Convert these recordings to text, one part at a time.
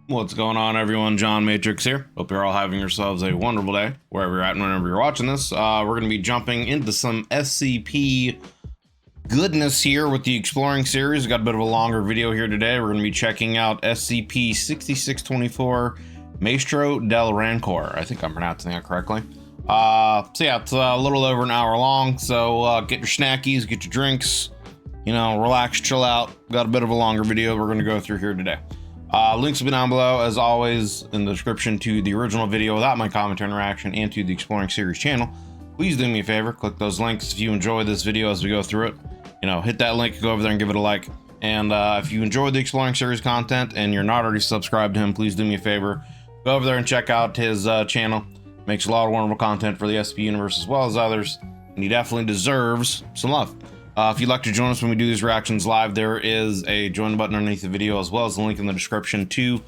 What's going on, everyone? John Matrix here. Hope you're all having yourselves a wonderful day, wherever you're at and whenever you're watching this. We're going to be jumping into some SCP goodness here with the Exploring series. We've got a bit of a longer video here today. We're going to be checking out SCP-6624 Maestro del Rancore. I think I'm pronouncing that correctly. So yeah, it's a little over an hour long, so get your snackies, get your drinks, you know, relax, chill out. Got a bit of a longer video we're going to go through here today. Links will be down below, as always, in the description to the original video without my commentary interaction and to the Exploring series channel. Please do me a favor, click those links if you enjoy this video as we go through it. You know, hit that link, go over there and give it a like. And if you enjoy the Exploring series content and you're not already subscribed to him, please do me a favor, go over there and check out his channel. Makes a lot of wonderful content for the SCP universe as well as others, and he definitely deserves some love. If you'd like to join us when we do these reactions live, there is a join button underneath the video, as well as a link in the description to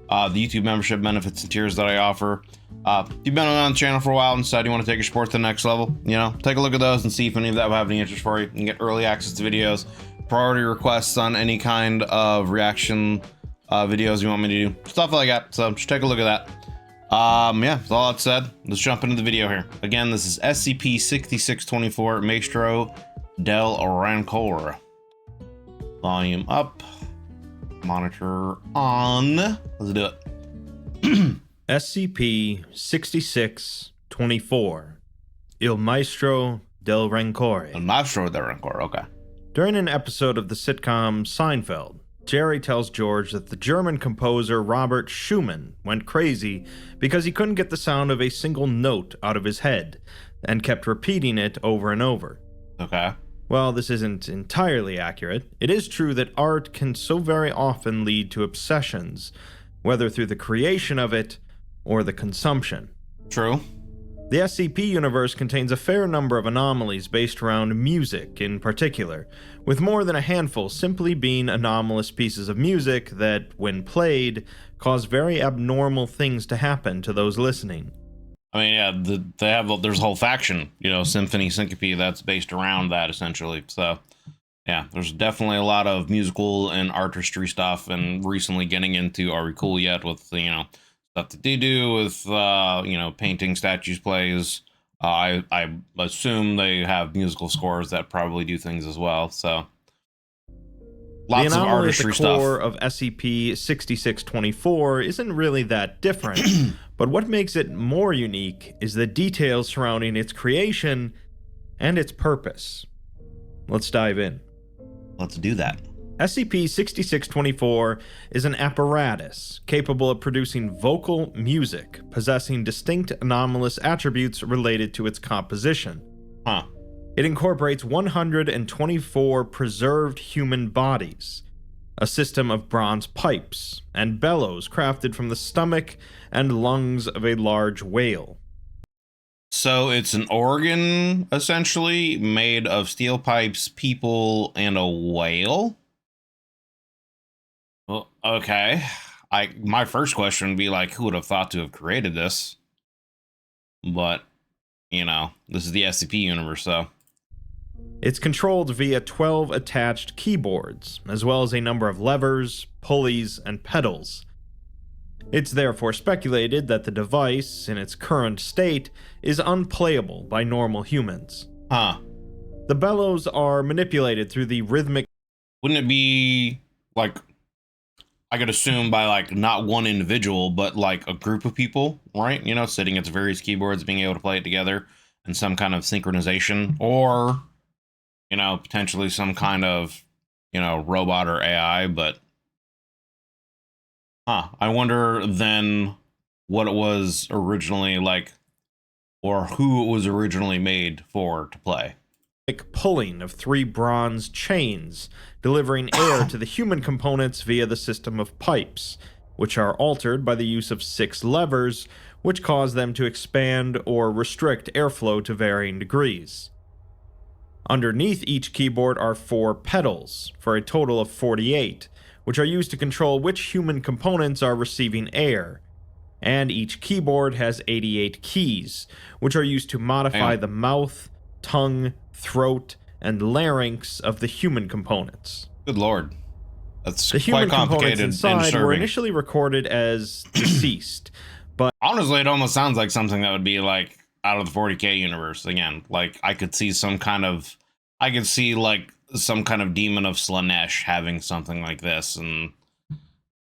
the YouTube membership benefits and tiers that I offer. If you've been on the channel for a while and decide you want to take your support to the next level, you know, take a look at those and see if any of that will have any interest for you. You can get early access to videos, priority requests on any kind of reaction videos you want me to do, stuff like that. So just take a look at that. Yeah, with all that said, let's jump into the video here. Again, this is SCP-6624 Maestro del Rancore. Volume up, monitor on. Let's do it. SCP-6624 Il Maestro del Rancore. El Maestro del Rancore, okay. During an episode of the sitcom Seinfeld, Jerry tells George that the German composer Robert Schumann went crazy because he couldn't get the sound of a single note out of his head and kept repeating it over and over. Okay. Well, this isn't entirely accurate. It is true that art can so very often lead to obsessions, whether through the creation of it or the consumption. True. The SCP universe contains a fair number of anomalies based around music in particular, with more than a handful simply being anomalous pieces of music that, when played, cause very abnormal things to happen to those listening. I mean, yeah, there's a whole faction, you know, Symphony Syncope, that's based around that essentially. So, yeah, there's definitely a lot of musical and artistry stuff, and recently getting into Are We Cool Yet with, you know, stuff that they do with, you know, painting, statues, plays. I assume they have musical scores that probably do things as well. So, lots of artistry stuff. The core of SCP-6624 isn't really that different, but what makes it more unique is the details surrounding its creation and its purpose. Let's dive in. Let's do that. SCP-6624 is an apparatus capable of producing vocal music, possessing distinct anomalous attributes related to its composition. Huh. It incorporates 124 preserved human bodies, a system of bronze pipes, and bellows crafted from the stomach and lungs of a large whale. So it's an organ, essentially, made of steel pipes, people, and a whale? Well, okay. My first question would be like, who would have thought to have created this? But, you know, this is the SCP universe, so. It's controlled via 12 attached keyboards, as well as a number of levers, pulleys, and pedals. It's therefore speculated that the device, in its current state, is unplayable by normal humans. Huh. The bellows are manipulated through the rhythmic... Wouldn't it be, like, I could assume by, like, not one individual, but, like, a group of people, right? You know, sitting at various keyboards, being able to play it together in some kind of synchronization, or, you know, potentially some kind of, you know, robot or AI, but... Huh. I wonder then what it was originally like, or who it was originally made for to play. Pulling of 3 bronze chains, delivering air to the human components via the system of pipes, which are altered by the use of 6 levers, which cause them to expand or restrict airflow to varying degrees. Underneath each keyboard are 4 pedals, for a total of 48, which are used to control which human components are receiving air, and each keyboard has 88 keys, which are used to modify the mouth, tongue, throat, and larynx of the human components. Good lord. That's The quite human components complicated and inside were disturbing. initially recorded as deceased, but Honestly, it almost sounds like something that would be like out of the 40K universe again. Like I could see some kind of, I could see like some kind of demon of Slanesh having something like this, and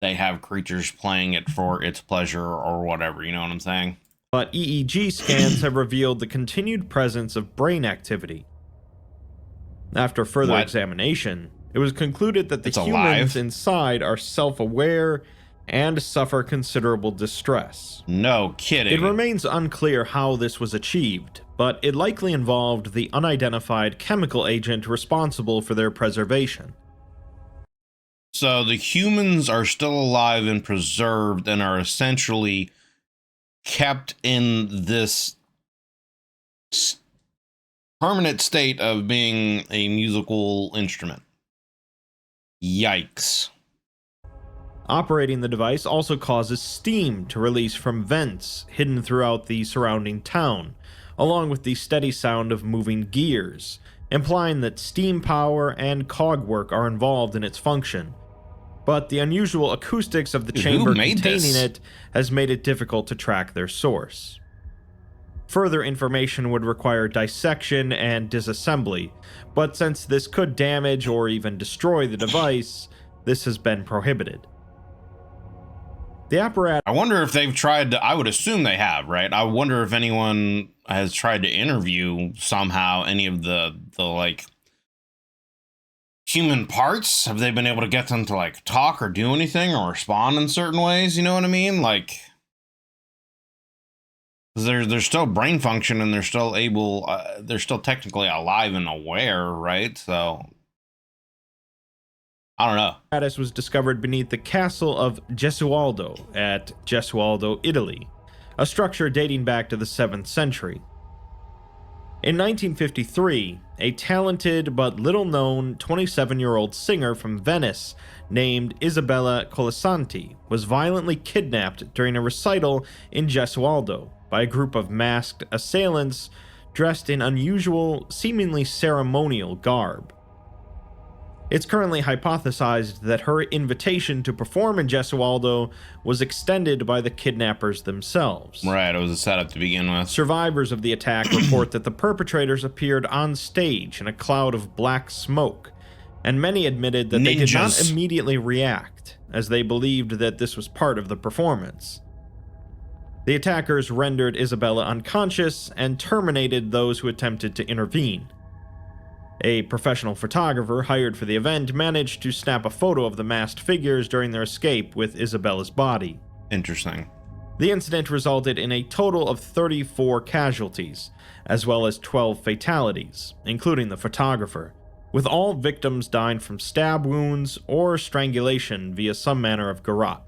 they have creatures playing it for its pleasure or whatever. You know what I'm saying? EEG scans have revealed the continued presence of brain activity. After further What? examination, it was concluded that the It's humans alive? inside are self-aware and suffer considerable distress. No It kidding. remains unclear how this was achieved, but it likely involved the unidentified chemical agent responsible for their preservation. So the humans are still alive and preserved and are essentially kept in this permanent state of being a musical instrument. Yikes. Operating the device also causes steam to release from vents hidden throughout the surrounding town, along with the steady sound of moving gears, implying that steam power and cogwork are involved in its function. But the unusual acoustics of the Dude, chamber who made containing this? it has made it difficult to track their source. Further information would require dissection and disassembly, but since this could damage or even destroy the device, this has been prohibited. The apparatus I wonder if they've tried to, I would assume they have, right? I wonder if anyone has tried to interview somehow any of the like human parts. Have they been able to get them to like talk or do anything or respond in certain ways? You know what I mean? Like, 'cause they're still brain function and they're still able, they're still technically alive and aware, right? So I don't know. was discovered beneath the castle of Gesualdo at Gesualdo, Italy, a structure dating back to the 7th century. In 1953, a talented but little-known 27-year-old singer from Venice named Isabella Colasanti was violently kidnapped during a recital in Gesualdo by a group of masked assailants dressed in unusual, seemingly ceremonial garb. It's currently hypothesized that her invitation to perform in Gesualdo was extended by the kidnappers themselves. Right, it was a setup to begin with. Survivors of the attack report that the perpetrators appeared on stage in a cloud of black smoke, and many admitted that they did not Ninjas. immediately react, as they believed that this was part of the performance. The attackers rendered Isabella unconscious and terminated those who attempted to intervene. A professional photographer hired for the event managed to snap a photo of the masked figures during their escape with Isabella's body. Interesting. The incident resulted in a total of 34 casualties, as well as 12 fatalities, including the photographer, with all victims dying from stab wounds or strangulation via some manner of garrote.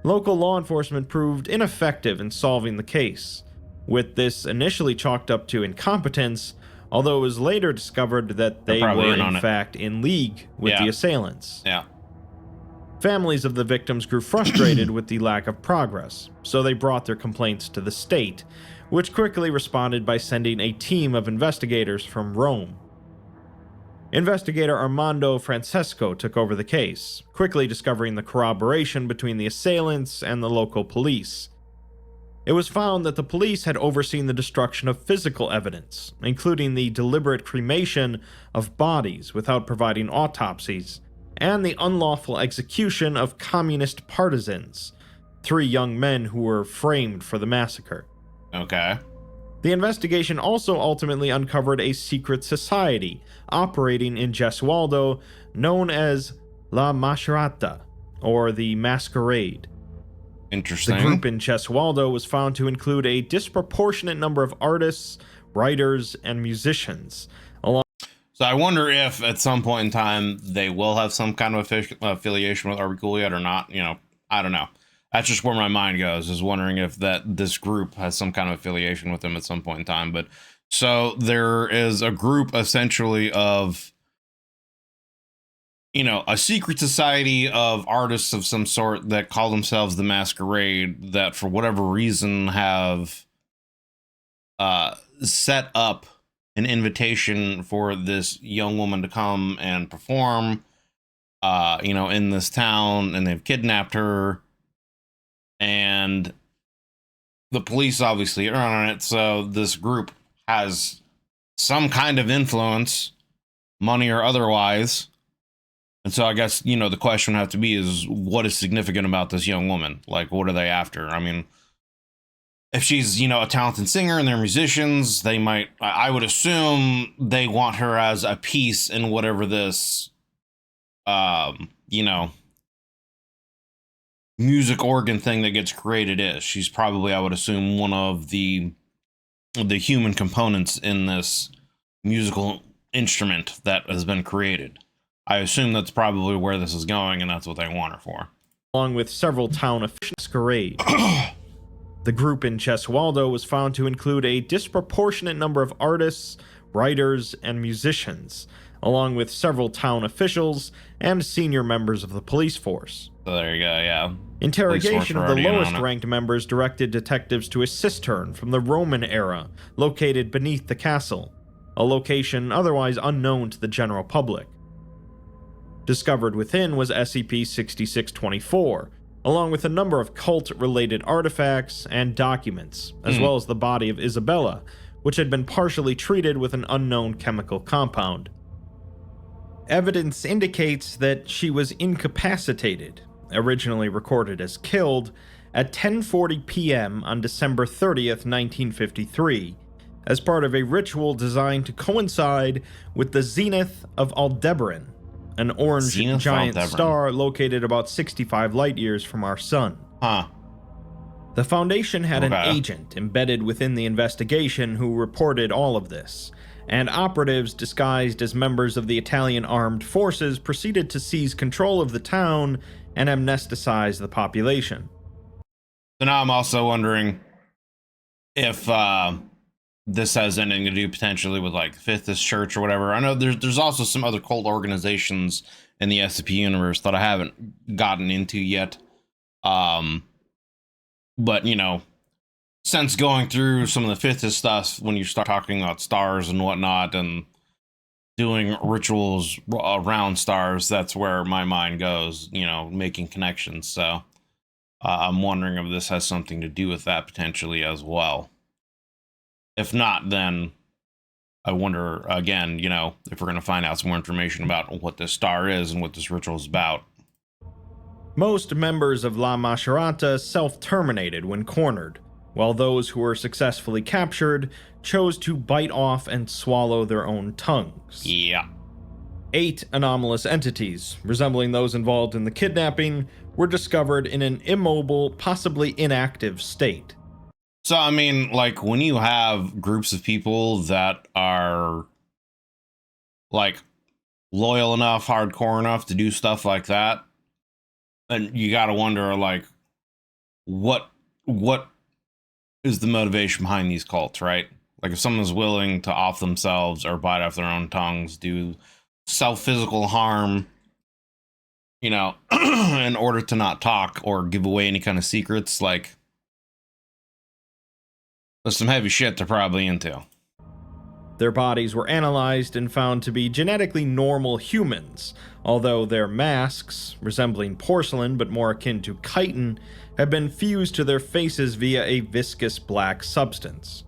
Local law enforcement proved ineffective in solving the case, with this initially chalked up to incompetence, although it was later discovered that they probably were in on in it. fact in league with the assailants. Yeah. Families of the victims grew frustrated with the lack of progress, so they brought their complaints to the state, which quickly responded by sending a team of investigators from Rome. Investigator Armando Francesco took over the case, quickly discovering the corroboration between the assailants and the local police. It was found that the police had overseen the destruction of physical evidence, including the deliberate cremation of bodies without providing autopsies, and the unlawful execution of communist partisans, 3 young men who were framed for the massacre. Okay. The investigation also ultimately uncovered a secret society operating in Gesualdo known as La Mascherata, or the Masquerade. Interesting. The group in Gesualdo was found to include a disproportionate number of artists, writers, and musicians. So I wonder if at some point in time they will have some kind of affiliation with Arbiculiat or not. You know, I don't know. That's just where my mind goes, is wondering if that this group has some kind of affiliation with them at some point in time. But so there is a group essentially of, you know, a secret society of artists of some sort that call themselves the Masquerade, that for whatever reason have set up an invitation for this young woman to come and perform in this town, and they've kidnapped her, and the police obviously are on it. So this group has some kind of influence, money or otherwise. And so I guess, the question would have to be is what is significant about this young woman? Like, what are they after? I mean, if she's, a talented singer and they're musicians, they might, I would assume they want her as a piece in whatever this, music organ thing that gets created is. She's probably, I would assume, one of the human components in this musical instrument that has been created. I assume that's probably where this is going, and that's what they want her for. Along with several town officials masquerade. The group in Gesualdo was found to include a disproportionate number of artists, writers, and musicians, along with several town officials and senior members of the police force. So there you go, yeah. Interrogation of the lowest-ranked members directed detectives to a cistern from the Roman era, located beneath the castle, a location otherwise unknown to the general public. Discovered within was SCP-6624, along with a number of cult-related artifacts and documents, as well as the body of Isabella, which had been partially treated with an unknown chemical compound. Evidence indicates that she was incapacitated, originally recorded as killed, at 10:40 p.m. on December 30th, 1953, as part of a ritual designed to coincide with the zenith of Aldebaran, an orange giant star located about 65 light-years from our sun. The Foundation had an agent embedded within the investigation who reported all of this, and operatives disguised as members of the Italian armed forces proceeded to seize control of the town and amnesticize the population. So now I'm also wondering if this has anything to do potentially with like Fifth Church or whatever. I know there's also some other cult organizations in the SCP universe that I haven't gotten into yet. But since going through some of the Fifth stuff, when you start talking about stars and whatnot and doing rituals around stars, that's where my mind goes, making connections. So I'm wondering if this has something to do with that potentially as well. If not, then I wonder, again, if we're going to find out some more information about what this star is and what this ritual is about. Most members of La Mascherata self-terminated when cornered, while those who were successfully captured chose to bite off and swallow their own tongues. Yeah. 8 anomalous entities, resembling those involved in the kidnapping, were discovered in an immobile, possibly inactive state. So, I mean, like, when you have groups of people that are, like, loyal enough, hardcore enough to do stuff like that, then you gotta wonder, like, what is the motivation behind these cults, right? Like, if someone's willing to off themselves or bite off their own tongues, do self-physical harm, in order to not talk or give away any kind of secrets, like, there's some heavy shit they're probably into. Their bodies were analyzed and found to be genetically normal humans, although their masks, resembling porcelain but more akin to chitin, have been fused to their faces via a viscous black substance.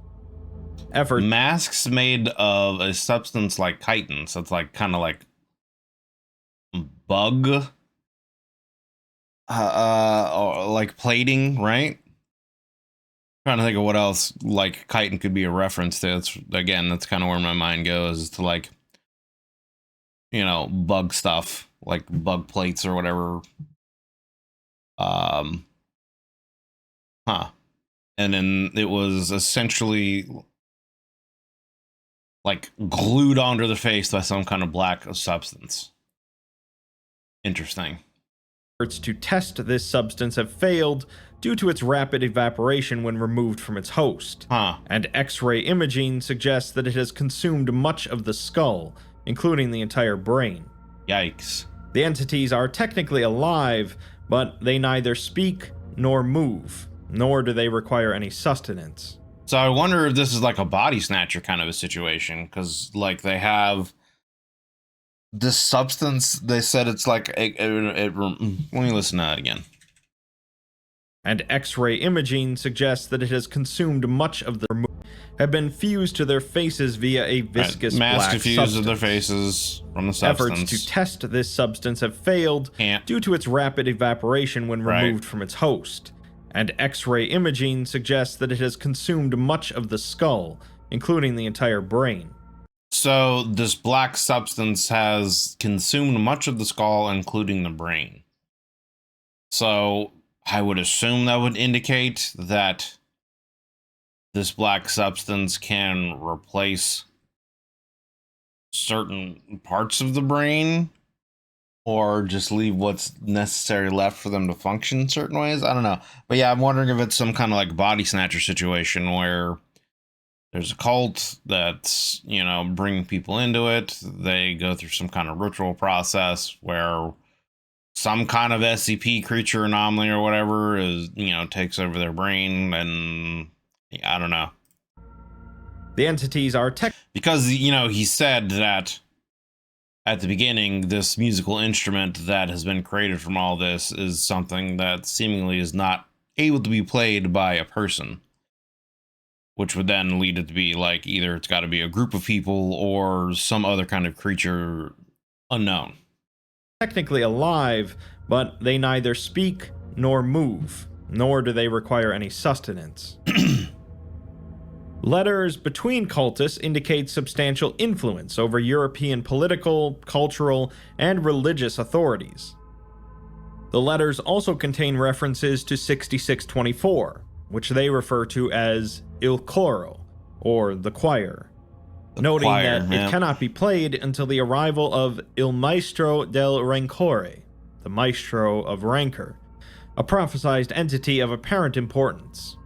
Masks made of a substance like chitin, so it's like kind of like bug, or like plating, right? Trying to think of what else like chitin could be a reference to. That's kind of where my mind goes, is to like, bug stuff, like bug plates or whatever. And then it was essentially like glued onto the face by some kind of black substance. Interesting. Efforts to test this substance have failed due to its rapid evaporation when removed from its host. And X-ray imaging suggests that it has consumed much of the skull, including the entire brain. Yikes. The entities are technically alive, but they neither speak nor move, nor do they require any sustenance. So I wonder if this is like a body snatcher kind of a situation, because like they have This substance, they said it's like let me listen to that again. And X-ray imaging suggests that it has consumed much of the have been fused to their faces via a viscous mass black diffused substance. of their faces from the substance. Efforts to test this substance have failed due to its rapid evaporation when removed from its host, and X-ray imaging suggests that it has consumed much of the skull, including the entire brain. So this black substance has consumed much of the skull, including the brain. So I would assume that would indicate that this black substance can replace certain parts of the brain, or just leave what's necessary left for them to function in certain ways. I don't know. But yeah, I'm wondering if it's some kind of like body snatcher situation where there's a cult that's, you know, bringing people into it. They go through some kind of ritual process where some kind of SCP creature anomaly or whatever is, you know, takes over their brain, and I don't know. The entities are because, you know, he said that at the beginning, this musical instrument that has been created from all this is something that seemingly is not able to be played by a person, which would then lead it to be like either it's got to be a group of people or some other kind of creature unknown. Technically alive, but they neither speak nor move, nor do they require any sustenance. Letters between cultists indicate substantial influence over European political, cultural, and religious authorities. The letters also contain references to 6624, which they refer to as Il Coro, or the choir, noting that it cannot be played until the arrival of Il Maestro del Rancore, the Maestro of Rancor, a prophesized entity of apparent importance.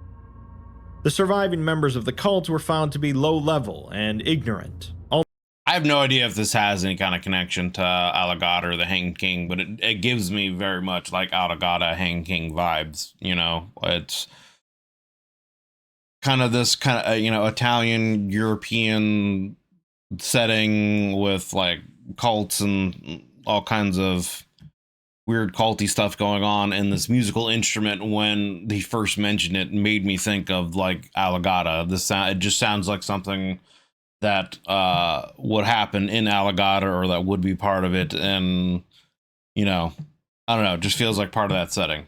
The surviving members of the cult were found to be low-level and ignorant. I have no idea if this has any kind of connection to Alagadda or the Hanged King, but it gives me very much like Alagadda, Hanged King vibes. You know, it's kind of this kind of, you know, Italian, European setting with like cults and all kinds of weird culty stuff going on, and this musical instrument, when he first mentioned it, made me think of like Alagadda. It just sounds like something that would happen in Alagadda, or that would be part of it, and you know, I don't know, it just feels like part of that setting.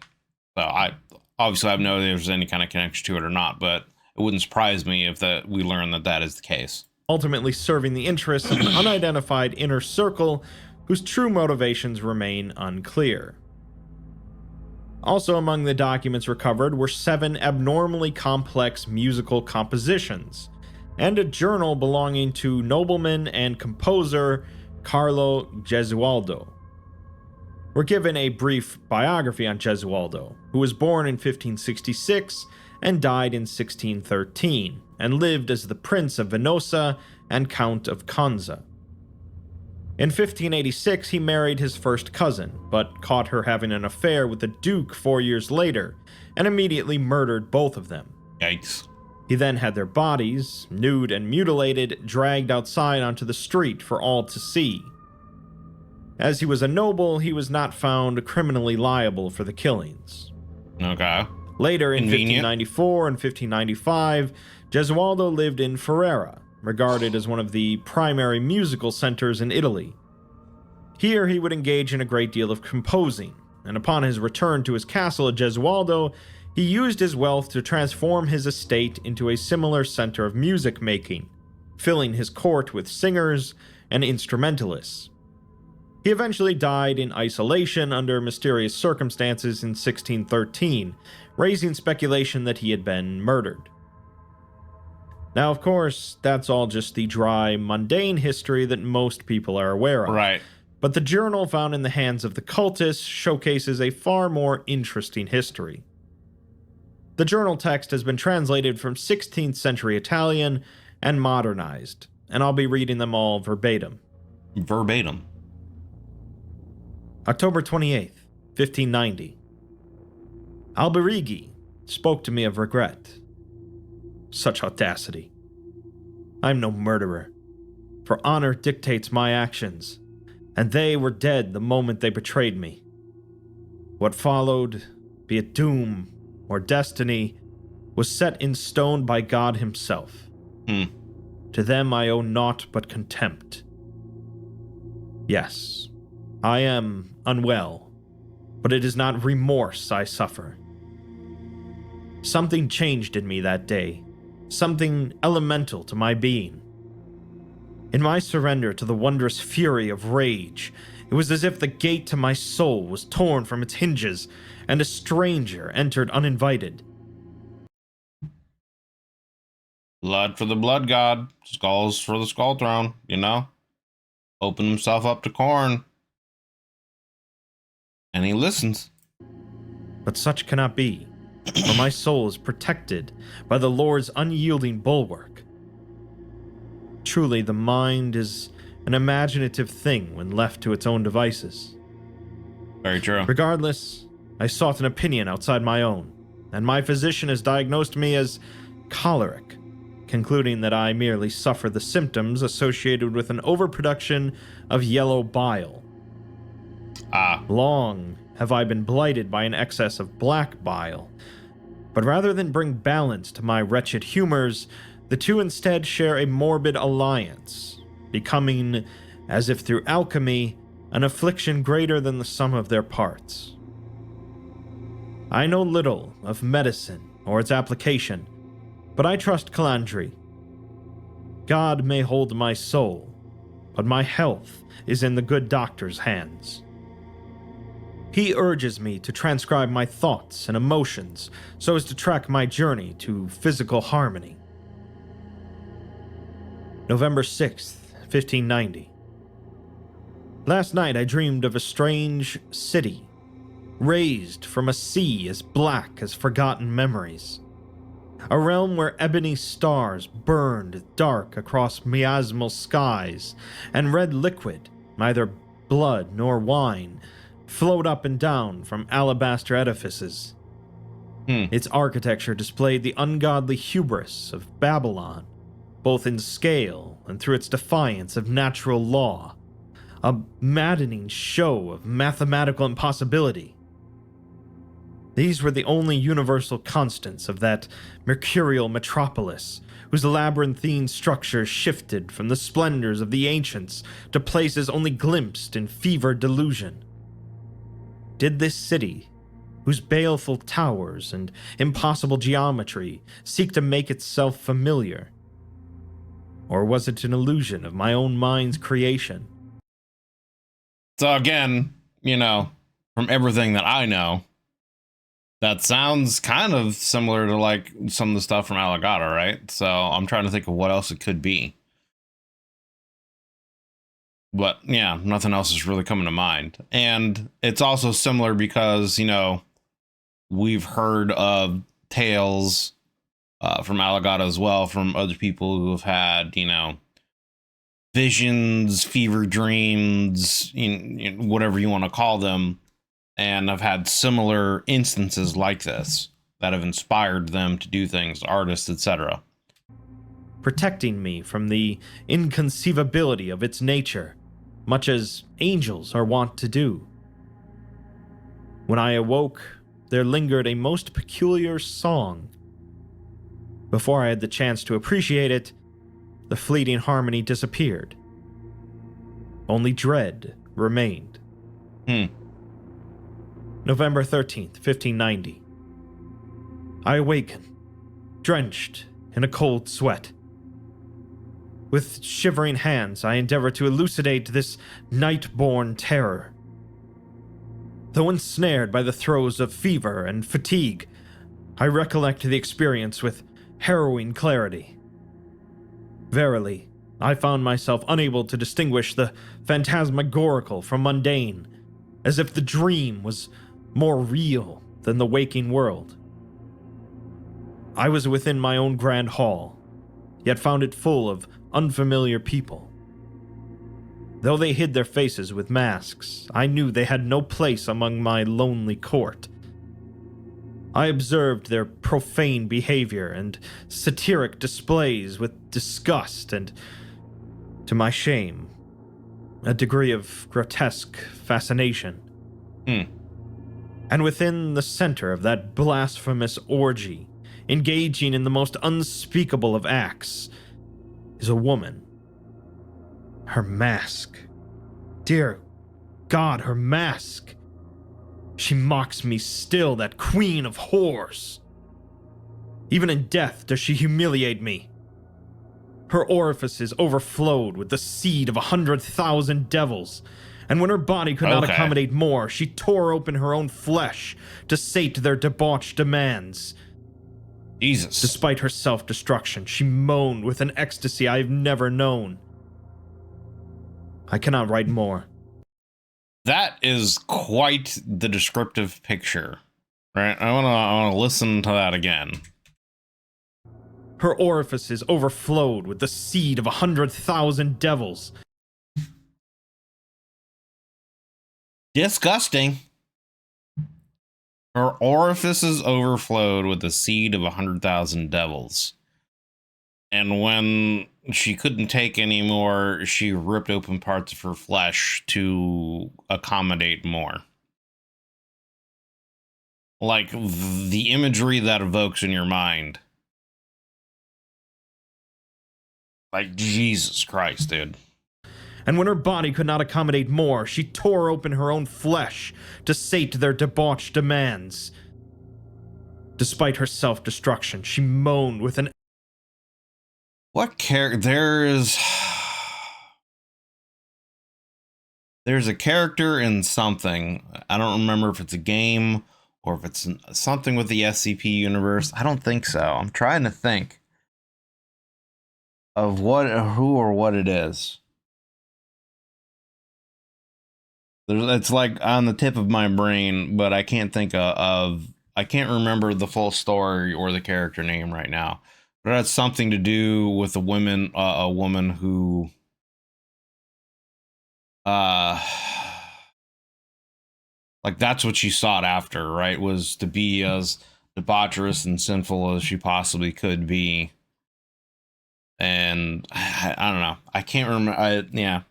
So I obviously have no idea if there's any kind of connection to it or not, but it wouldn't surprise me if that we learn that that is the case. Ultimately serving the interests of an unidentified inner circle whose true motivations remain unclear. Also among the documents recovered were 7 abnormally complex musical compositions, and a journal belonging to nobleman and composer Carlo Gesualdo. We're given a brief biography on Gesualdo, who was born in 1566 and died in 1613, and lived as the Prince of Venosa and Count of Conza. In 1586, he married his first cousin, but caught her having an affair with the Duke 4 years later, and immediately murdered both of them. Yikes. He then had their bodies, nude and mutilated, dragged outside onto the street for all to see. As he was a noble, he was not found criminally liable for the killings. Okay. Later, in 1594 and 1595, Gesualdo lived in Ferrara, regarded as one of the primary musical centers in Italy. Here he would engage in a great deal of composing, and upon his return to his castle at Gesualdo, he used his wealth to transform his estate into a similar center of music making, filling his court with singers and instrumentalists. He eventually died in isolation under mysterious circumstances in 1613, raising speculation that he had been murdered. Now, of course, that's all just the dry, mundane history that most people are aware of. Right. But the journal found in the hands of the cultists showcases a far more interesting history. The journal text has been translated from 16th century Italian and modernized, and I'll be reading them all verbatim. Verbatim. October 28th, 1590. Alberighi spoke to me of regret. Such audacity. I'm no murderer, for honor dictates my actions. and they were dead the moment they betrayed me. What followed, be it doom or destiny, was set in stone by God himself. To them I owe naught but contempt. Yes, I am unwell, but it is not remorse I suffer. Something changed in me that day, something elemental to my being. In my surrender to the wondrous fury of rage, it was as if the gate to my soul was torn from its hinges, and a stranger entered uninvited. Blood for the blood god, skulls for the skull throne, you know? Open himself up to corn. And he listens. But such cannot be, for my soul is protected by the Lord's unyielding bulwark. Truly, the mind is an imaginative thing when left to its own devices. Very true. Regardless, I sought an opinion outside my own, and my physician has diagnosed me as choleric, concluding that I merely suffer the symptoms associated with an overproduction of yellow bile. Long have I been blighted by an excess of black bile, but rather than bring balance to my wretched humors, the two instead share a morbid alliance, becoming, as if through alchemy, an affliction greater than the sum of their parts. I know little of medicine or its application, but I trust Calandri. God may hold my soul, but my health is in the good doctor's hands. He urges me to transcribe my thoughts and emotions so as to track my journey to physical harmony. November 6th, 1590. Last night I dreamed of a strange city, raised from a sea as black as forgotten memories. A realm where ebony stars burned dark across miasmal skies, and red liquid, neither blood nor wine, flowed up and down from alabaster edifices. Its architecture displayed the ungodly hubris of Babylon, both in scale and through its defiance of natural law, a maddening show of mathematical impossibility. These were the only universal constants of that mercurial metropolis, whose labyrinthine structure shifted from the splendors of the ancients to places only glimpsed in fevered delusion. Did this city, whose baleful towers and impossible geometry seek to make itself familiar, or was it an illusion of my own mind's creation? So again, you know, from everything that I know, that sounds kind of similar to like some of the stuff from Alagadda, right? So I'm trying to think of what else it could be. But yeah, nothing else is really coming to mind. And it's also similar because, you know, we've heard of tales from Alagadda as well, from other people who have had, you know, visions, fever dreams, whatever you want to call them, and have had similar instances like this that have inspired them to do things, artists, etc. Protecting me from the inconceivability of its nature, much as angels are wont to do. When I awoke, there lingered a most peculiar song. Before I had the chance to appreciate it, the fleeting harmony disappeared. Only dread remained. November 13th, 1590. I awaken, drenched in a cold sweat. With shivering hands, I endeavor to elucidate this night-born terror. Though ensnared by the throes of fever and fatigue, I recollect the experience with harrowing clarity. Verily, I found myself unable to distinguish the phantasmagorical from mundane, as if the dream was more real than the waking world. I was within my own grand hall, yet found it full of unfamiliar people. Though they hid their faces with masks, I knew they had no place among my lonely court. I observed their profane behavior and satiric displays with disgust and, to my shame, a degree of grotesque fascination. And within the center of that blasphemous orgy, engaging in the most unspeakable of acts, is a woman. Her mask. Dear God, her mask. She mocks me still, that queen of whores. Even in death does she humiliate me. Her orifices overflowed with the seed of 100,000 devils, and when her body could not accommodate more, she tore open her own flesh to sate their debauched demands. Jesus. Despite her self-destruction, she moaned with an ecstasy I've never known. I cannot write more. That is quite the descriptive picture, right? I wanna listen to that again. Her orifices overflowed with the seed of 100,000 devils. Disgusting. Her orifices overflowed with the seed of 100,000 devils. And when she couldn't take any more, she ripped open parts of her flesh to accommodate more. Like the imagery that evokes in your mind. Like, Jesus Christ, dude. And when her body could not accommodate more, she tore open her own flesh to sate their debauched demands. Despite her self-destruction, she moaned with an... What character? There's a character in something. I don't remember if it's a game or if it's something with the SCP universe. I don't think so. I'm trying to think of who or what it is. It's like on the tip of my brain, but I can't think I can't remember the full story or the character name right now. But it has something to do with a woman who like that's what she sought after, right? Was to be as debaucherous and sinful as she possibly could be. And I don't know. I can't remember. Yeah.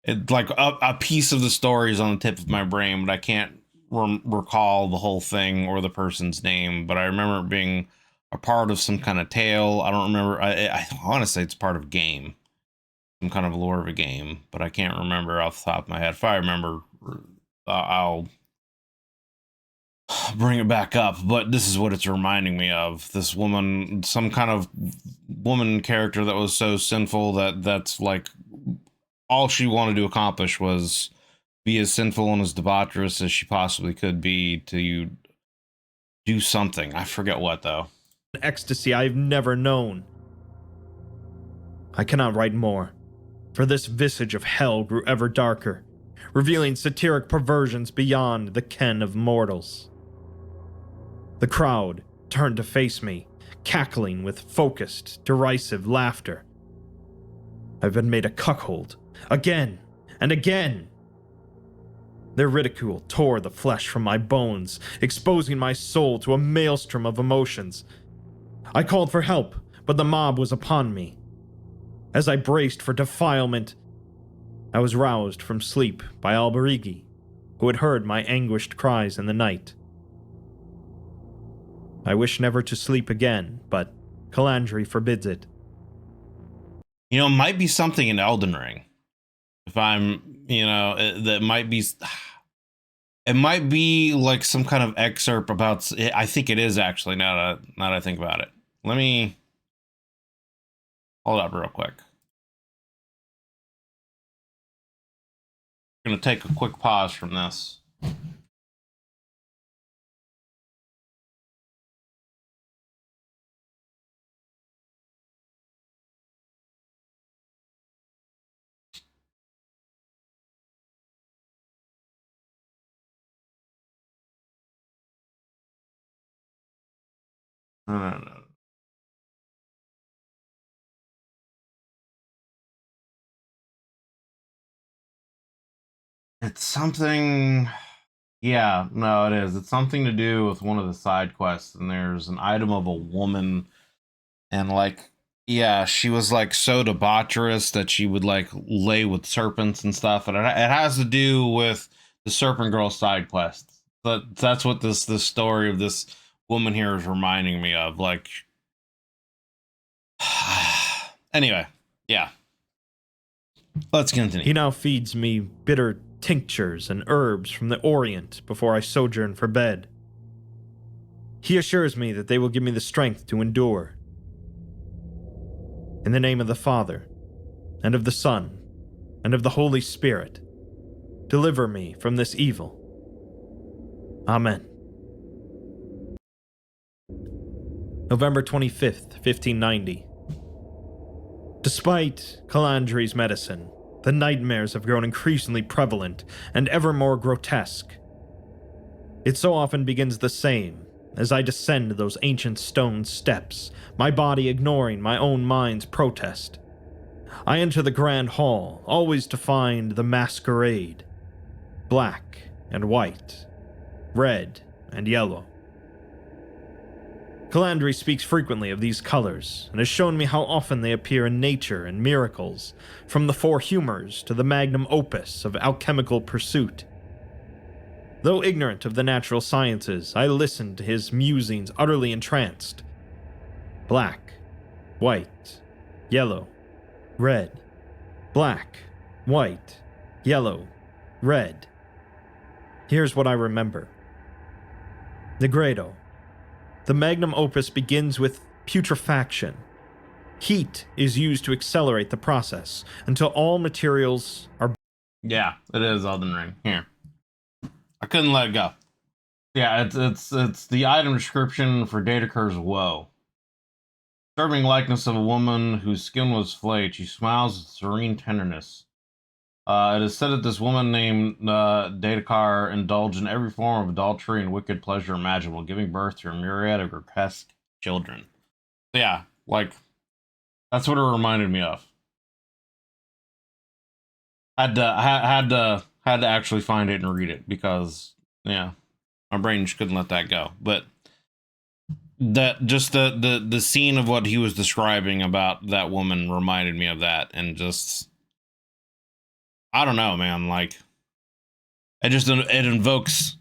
It, like a piece of the story is on the tip of my brain, but I can't recall the whole thing or the person's name. But I remember it being a part of some kind of tale. I don't remember. I want to say it's part of a game, some kind of lore of a game, but I can't remember off the top of my head. If I remember, I'll bring it back up. But this is what it's reminding me of: this woman, some kind of woman character that was so sinful that's like. All she wanted to accomplish was be as sinful and as debaucherous as she possibly could be to do something. I forget what, though. Ecstasy I've never known. I cannot write more, for this visage of hell grew ever darker, revealing satiric perversions beyond the ken of mortals. The crowd turned to face me, cackling with focused, derisive laughter. I've been made a cuckold. Again and again. Their ridicule tore the flesh from my bones, exposing my soul to a maelstrom of emotions. I called for help, but the mob was upon me. As I braced for defilement, I was roused from sleep by Alberigi, who had heard my anguished cries in the night. I wish never to sleep again, but Calandri forbids it. You know, it might be something in Elden Ring. If I'm, that might be, it might be like some kind of excerpt about, I think it is actually, now that I think about it. Let me hold up real quick. I'm going to take a quick pause from this. No. It's something. Yeah, no, it is. It's something to do with one of the side quests, and there's an item of a woman, and like Yeah, she was like so debaucherous that she would like lay with serpents and stuff, and it has to do with the Serpent Girl side quests. But that's what this story of this woman here is reminding me of. Like, anyway, yeah. Let's continue. He now feeds me bitter tinctures and herbs from the Orient before I sojourn for bed. He assures me that they will give me the strength to endure. In the name of the Father, and of the Son, and of the Holy Spirit, deliver me from this evil. Amen. November 25th, 1590. Despite Calandri's medicine, the nightmares have grown increasingly prevalent and ever more grotesque. It so often begins the same, as I descend those ancient stone steps, my body ignoring my own mind's protest. I enter the grand hall, always to find the masquerade. Black and white, red and yellow. Calandri speaks frequently of these colors, and has shown me how often they appear in nature and miracles, from the four humors to the magnum opus of alchemical pursuit. Though ignorant of the natural sciences, I listened to his musings utterly entranced. Black, white, yellow, red. Black, white, yellow, red. Here's what I remember. Negredo. The magnum opus begins with putrefaction. Heat is used to accelerate the process until all materials are... Yeah, it is Elden Ring. Here. I couldn't let it go. Yeah, it's the item description for Daedeker's woe. Disturbing likeness of a woman whose skin was flayed. She smiles with serene tenderness. It is said that this woman named Daedeker indulged in every form of adultery and wicked pleasure imaginable, giving birth to a myriad of grotesque children. So yeah, like, that's what it reminded me of. Had to actually find it and read it because, yeah, my brain just couldn't let that go. But that just the scene of what he was describing about that woman reminded me of that, and just, I don't know, man. Like, it invokes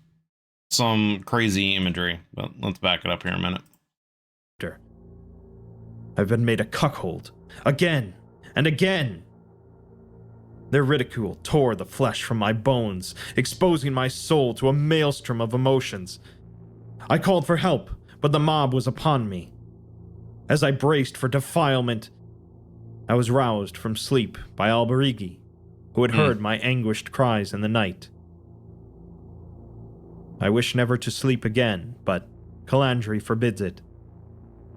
some crazy imagery. But let's back it up here a minute. I've been made a cuckold again and again. Their ridicule tore the flesh from my bones, exposing my soul to a maelstrom of emotions. I called for help, but the mob was upon me. As I braced for defilement, I was roused from sleep by Alberigi, who had heard my anguished cries in the night. I wish never to sleep again, but Calandri forbids it.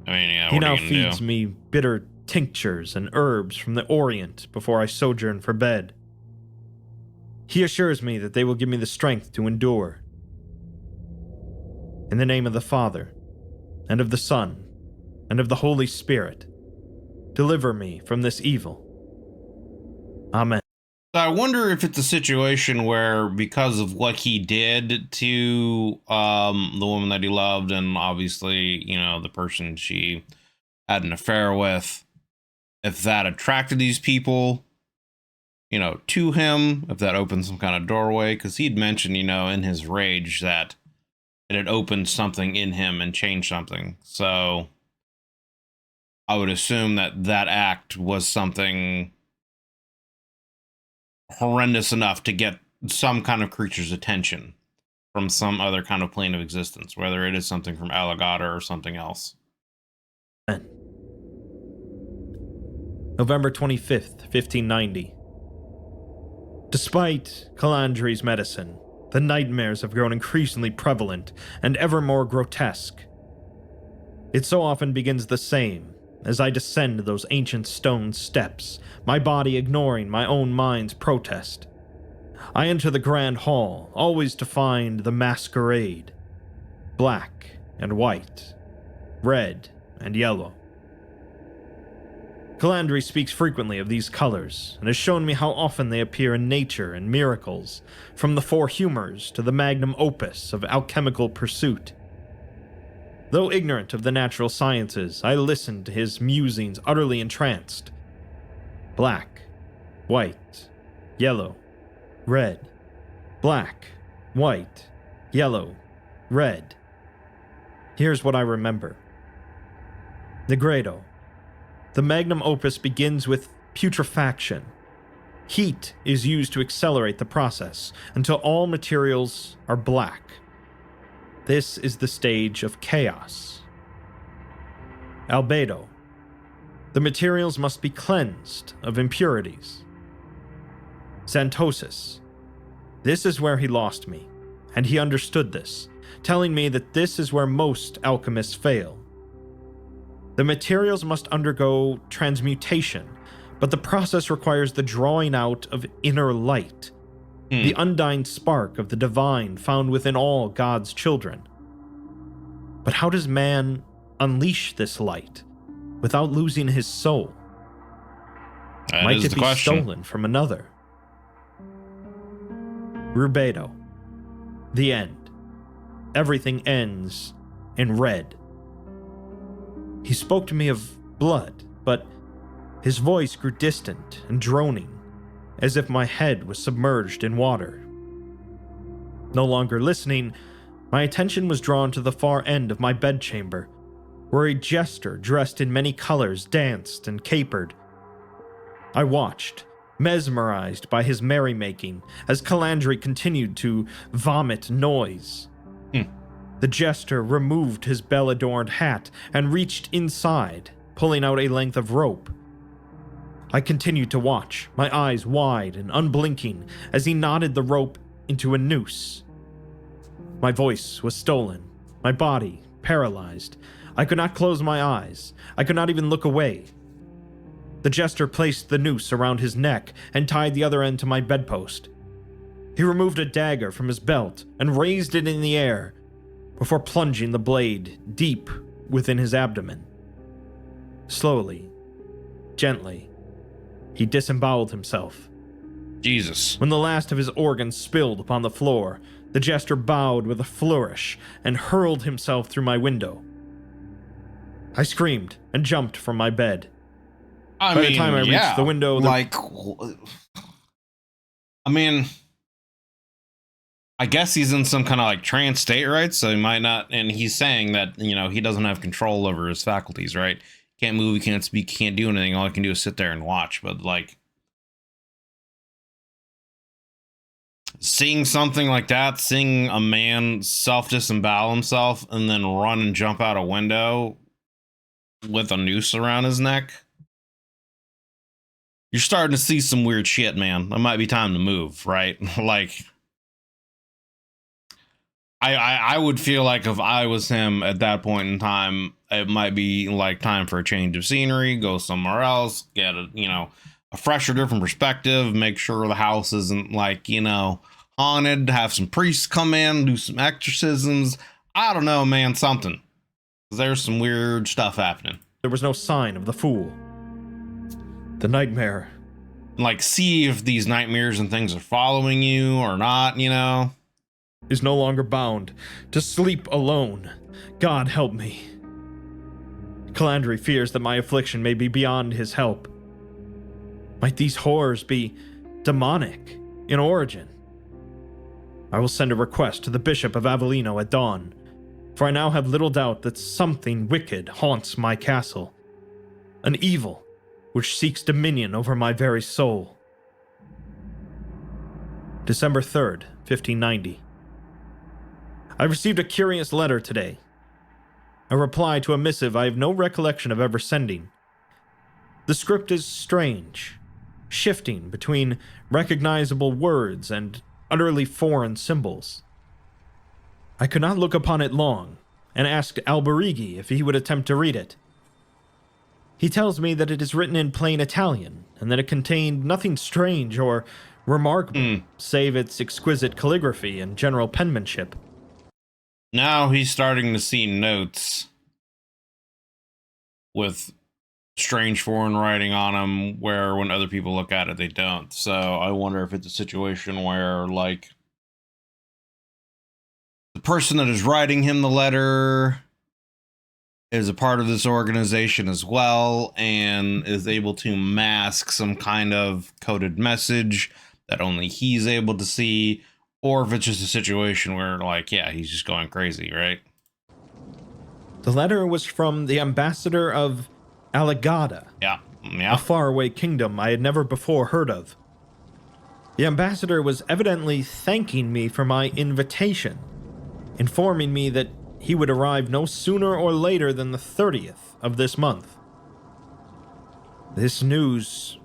I mean, yeah, he now feeds me bitter tinctures and herbs from the Orient before I sojourn for bed. He assures me that they will give me the strength to endure. In the name of the Father, and of the Son, and of the Holy Spirit, deliver me from this evil. Amen. I wonder if it's a situation where, because of what he did to the woman that he loved, and obviously, you know, the person she had an affair with, if that attracted these people, you know, to him, if that opened some kind of doorway, because he'd mentioned, you know, in his rage that it had opened something in him and changed something. So I would assume that that act was something horrendous enough to get some kind of creature's attention from some other kind of plane of existence, whether it is something from Alagadda or something else. November 25th, 1590. Despite Calandri's medicine, the nightmares have grown increasingly prevalent and ever more grotesque. It so often begins the same, as I descend those ancient stone steps, my body ignoring my own mind's protest. I enter the grand hall, always to find the masquerade. Black and white, red and yellow. Calandri speaks frequently of these colors, and has shown me how often they appear in nature and miracles, from the four humors to the magnum opus of alchemical pursuit. Though ignorant of the natural sciences, I listened to his musings utterly entranced. Black, white, yellow, red. Black, white, yellow, red. Here's what I remember. Negredo. The Magnum Opus begins with putrefaction. Heat is used to accelerate the process until all materials are black. This is the stage of chaos. Albedo. The materials must be cleansed of impurities. Xantosis. This is where he lost me, and he understood this, telling me that this is where most alchemists fail. The materials must undergo transmutation, but the process requires the drawing out of inner light, the undying spark of the divine found within all God's children. But how does man unleash this light without losing his soul? Might it be stolen from another? Rubedo. The end. Everything ends in red. He spoke to me of blood, but his voice grew distant and droning, as if my head was submerged in water. No longer listening, my attention was drawn to the far end of my bedchamber, where a jester dressed in many colors danced and capered. I watched, mesmerized by his merrymaking, as Calandri continued to vomit noise. The jester removed his bell-adorned hat and reached inside, pulling out a length of rope. I continued to watch, my eyes wide and unblinking, as he knotted the rope into a noose. My voice was stolen, my body paralyzed. I could not close my eyes. I could not even look away. The jester placed the noose around his neck and tied the other end to my bedpost. He removed a dagger from his belt and raised it in the air before plunging the blade deep within his abdomen. Slowly, gently, he disemboweled himself. Jesus. When the last of his organs spilled upon the floor, the jester bowed with a flourish and hurled himself through my window. I screamed and jumped from my bed. By the time I reached the window, I guess he's in some kind of like trance state, right? So he might not, and he's saying that, he doesn't have control over his faculties, right? Can't move, he can't speak, he can't do anything. All he can do is sit there and watch. But like, seeing something like that, seeing a man self-disembowel himself and then run and jump out a window with a noose around his neck, you're starting to see some weird shit, man. It might be time to move, right? Like, I would feel like if I was him at that point in time, it might be like time for a change of scenery, go somewhere else, get a fresher, different perspective, make sure the house isn't like, haunted, have some priests come in, do some exorcisms. I don't know, man, something. There's some weird stuff happening. There was no sign of the fool. The nightmare. Like, see if these nightmares and things are following you or not, Is no longer bound to sleep alone. God help me. Calandri fears that my affliction may be beyond his help. Might these horrors be demonic in origin? I will send a request to the Bishop of Avalino at dawn, for I now have little doubt that something wicked haunts my castle. An evil which seeks dominion over my very soul. December 3rd, 1590. I received a curious letter today. A reply to a missive I have no recollection of ever sending. The script is strange, shifting between recognizable words and utterly foreign symbols. I could not look upon it long, and asked Alberighi if he would attempt to read it. He tells me that it is written in plain Italian, and that it contained nothing strange or remarkable, save its exquisite calligraphy and general penmanship. Now he's starting to see notes with strange foreign writing on them, where when other people look at it, they don't. So I wonder if it's a situation where, like, the person that is writing him the letter is a part of this organization as well and is able to mask some kind of coded message that only he's able to see, or if it's just a situation where, like, yeah, he's just going crazy, right? The letter was from the ambassador of Alagadda, Yeah. a faraway kingdom I had never before heard of. The ambassador was evidently thanking me for my invitation, informing me that he would arrive no sooner or later than the 30th of this month. This news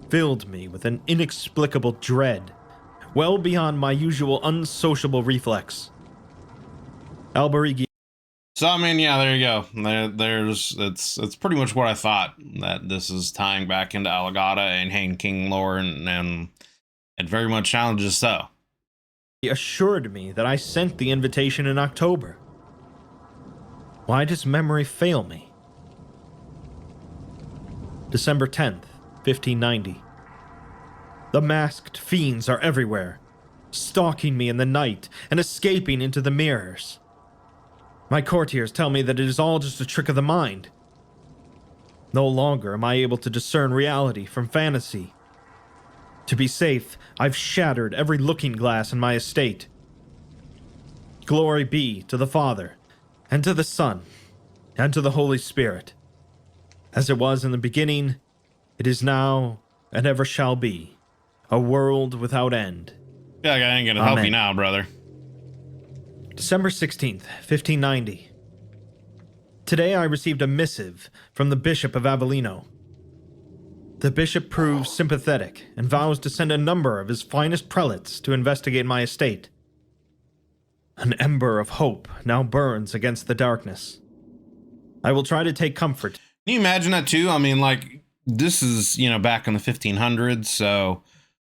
filled me with an inexplicable dread, well beyond my usual unsociable reflex. Alberigi. So I mean, yeah, there you go. It's pretty much what I thought, that this is tying back into Alagadda and Hain King lore, and it very much challenges so. He assured me that I sent the invitation in October. Why does memory fail me? December 10th, 1590. The masked fiends are everywhere, stalking me in the night and escaping into the mirrors. My courtiers tell me that it is all just a trick of the mind. No longer am I able to discern reality from fantasy. To be safe, I've shattered every looking glass in my estate. Glory be to the Father, and to the Son, and to the Holy Spirit. As it was in the beginning, it is now, and ever shall be, a world without end. Yeah, I ain't gonna help you now, brother. December 16th, 1590. Today I received a missive from the Bishop of Avalino. The bishop proves sympathetic and vows to send a number of his finest prelates to investigate my estate. An ember of hope now burns against the darkness. I will try to take comfort. Can you imagine that too? I mean, like, this is, back in the 1500s, so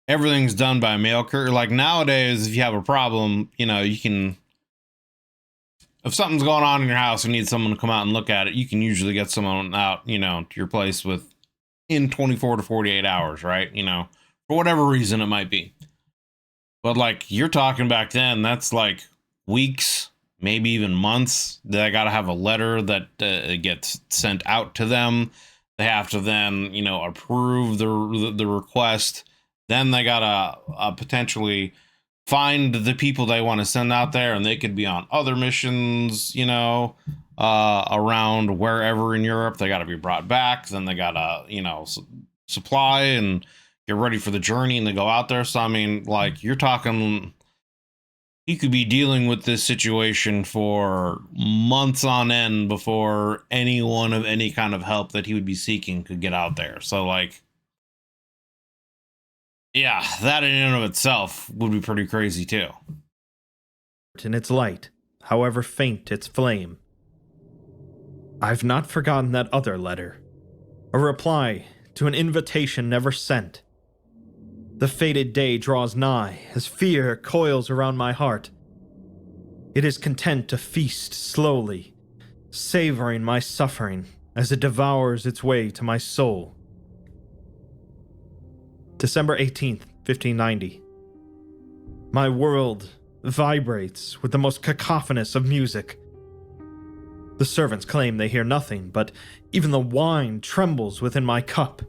everything's done by mail courier. Like, nowadays, if you have a problem, you can, if something's going on in your house and need someone to come out and look at it, you can usually get someone out, to your place in 24 to 48 hours, right? For whatever reason it might be. But like, you're talking back then, that's like weeks, maybe even months. They got to have a letter that gets sent out to them. They have to then, approve the request. Then they got to potentially find the people they want to send out there, and they could be on other missions, around wherever in Europe. They got to be brought back. Then they got to, supply and get ready for the journey, and they go out there. So, I mean, like, you're talking, he could be dealing with this situation for months on end before anyone of any kind of help that he would be seeking could get out there. So, like, yeah, that in and of itself would be pretty crazy too. In its light, however faint its flame. I've not forgotten that other letter, a reply to an invitation never sent. The fated day draws nigh as fear coils around my heart. It is content to feast slowly, savoring my suffering as it devours its way to my soul. December 18th, 1590. My world vibrates with the most cacophonous of music. The servants claim they hear nothing, but even the wine trembles within my cup.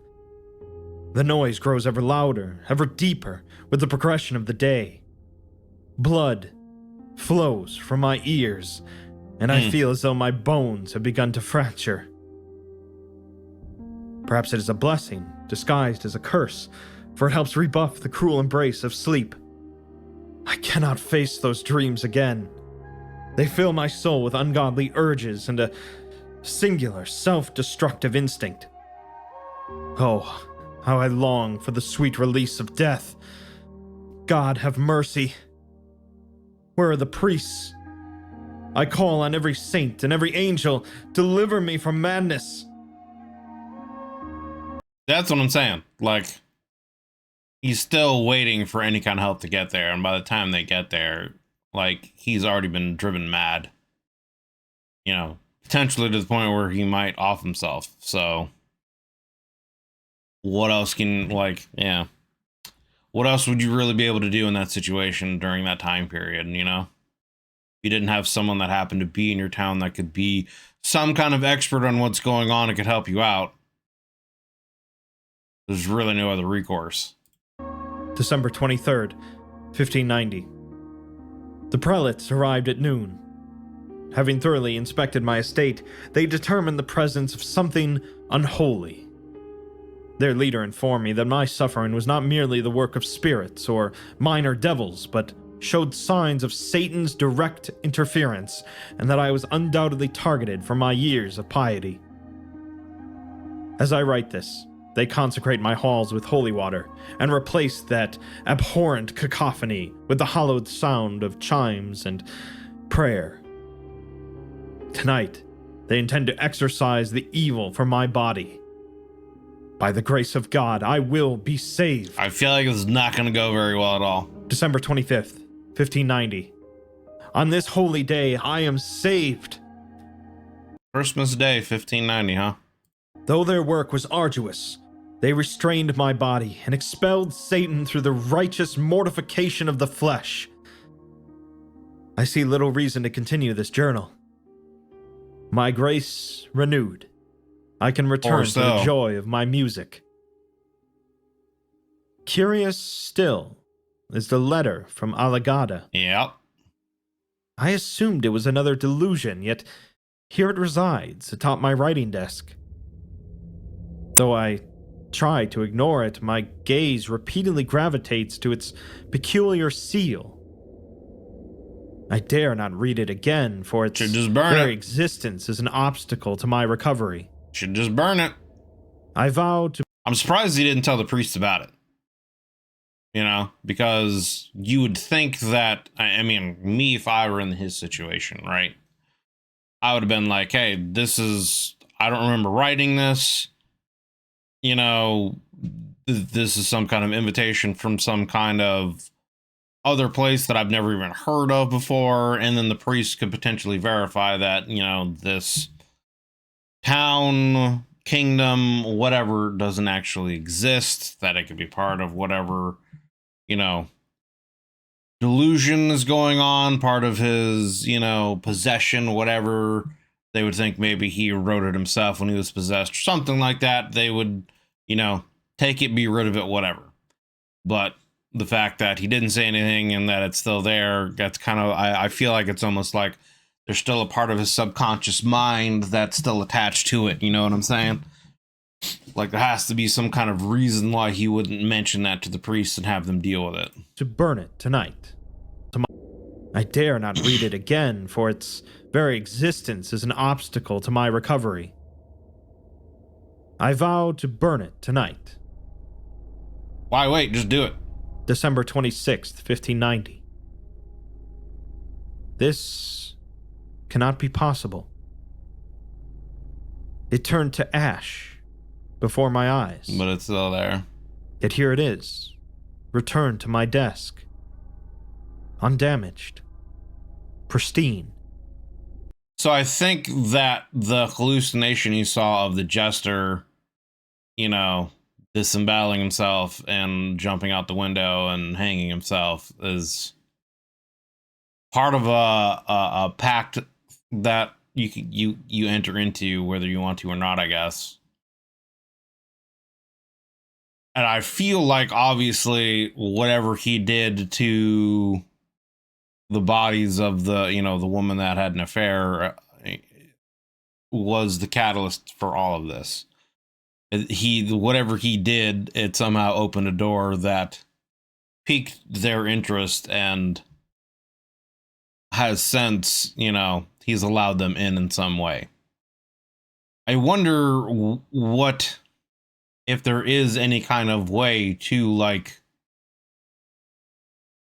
The noise grows ever louder, ever deeper with the progression of the day. Blood flows from my ears, and I feel as though my bones have begun to fracture. Perhaps it is a blessing disguised as a curse, for it helps rebuff the cruel embrace of sleep. I cannot face those dreams again. They fill my soul with ungodly urges and a singular self-destructive instinct. Oh, how I long for the sweet release of death. God have mercy. Where are the priests? I call on every saint and every angel, deliver me from madness. That's what I'm saying. Like, he's still waiting for any kind of help to get there, and by the time they get there, like, he's already been driven mad. Potentially to the point where he might off himself. So, what else can, like, yeah. What else would you really be able to do in that situation during that time period, you didn't have someone that happened to be in your town that could be some kind of expert on what's going on and could help you out, there's really no other recourse. December 23rd, 1590. The prelates arrived at noon. Having thoroughly inspected my estate, they determined the presence of something unholy. Their leader informed me that my suffering was not merely the work of spirits or minor devils, but showed signs of Satan's direct interference, and that I was undoubtedly targeted for my years of piety. As I write this, they consecrate my halls with holy water, and replace that abhorrent cacophony with the hallowed sound of chimes and prayer. Tonight, they intend to exorcise the evil from my body. By the grace of God, I will be saved. I feel like it's not going to go very well at all. December 25th, 1590. On this holy day, I am saved. Christmas Day, 1590, huh? Though their work was arduous, they restrained my body and expelled Satan through the righteous mortification of the flesh. I see little reason to continue this journal. My grace renewed, I can return to the joy of my music. Curious still is the letter from Alagadda. Yep. I assumed it was another delusion, yet here it resides atop my writing desk. Though I try to ignore it, my gaze repeatedly gravitates to its peculiar seal. I dare not read it again, for its very existence is an obstacle to my recovery. Should just burn it. I vow to... I'm surprised he didn't tell the priest about it. You know, because you would think that, I mean, me, if I were in his situation, right? I would have been like, hey, this is, I don't remember writing this. You know, this is some kind of invitation from some kind of other place that I've never even heard of before. And then the priest could potentially verify that, you know, this town, kingdom, whatever doesn't actually exist, that it could be part of whatever, you know, delusion is going on, part of his, you know, possession, whatever. They would think maybe he wrote it himself when he was possessed or something like that. They would, you know, take it, be rid of it, whatever. But the fact that he didn't say anything and that it's still there, that's kind of, I feel like it's almost like there's still a part of his subconscious mind that's still attached to it. You know what I'm saying? Like there has to be some kind of reason why he wouldn't mention that to the priest and have them deal with it. To burn it tonight. I dare not read it again, for its very existence is an obstacle to my recovery. I vow to burn it tonight. Why wait? Just do it. December 26th, 1590. This cannot be possible. It turned to ash before my eyes. But it's still there. Yet here it is, returned to my desk. Undamaged. Pristine. So I think that the hallucination you saw of the jester, you know, disemboweling himself and jumping out the window and hanging himself is part of a pact that you enter into whether you want to or not, I guess. And I feel like obviously whatever he did to the bodies of the, you know, the woman that had an affair was the catalyst for all of this. Whatever he did, it somehow opened a door that piqued their interest and has since, you know, he's allowed them in some way. I wonder what, if there is any kind of way to like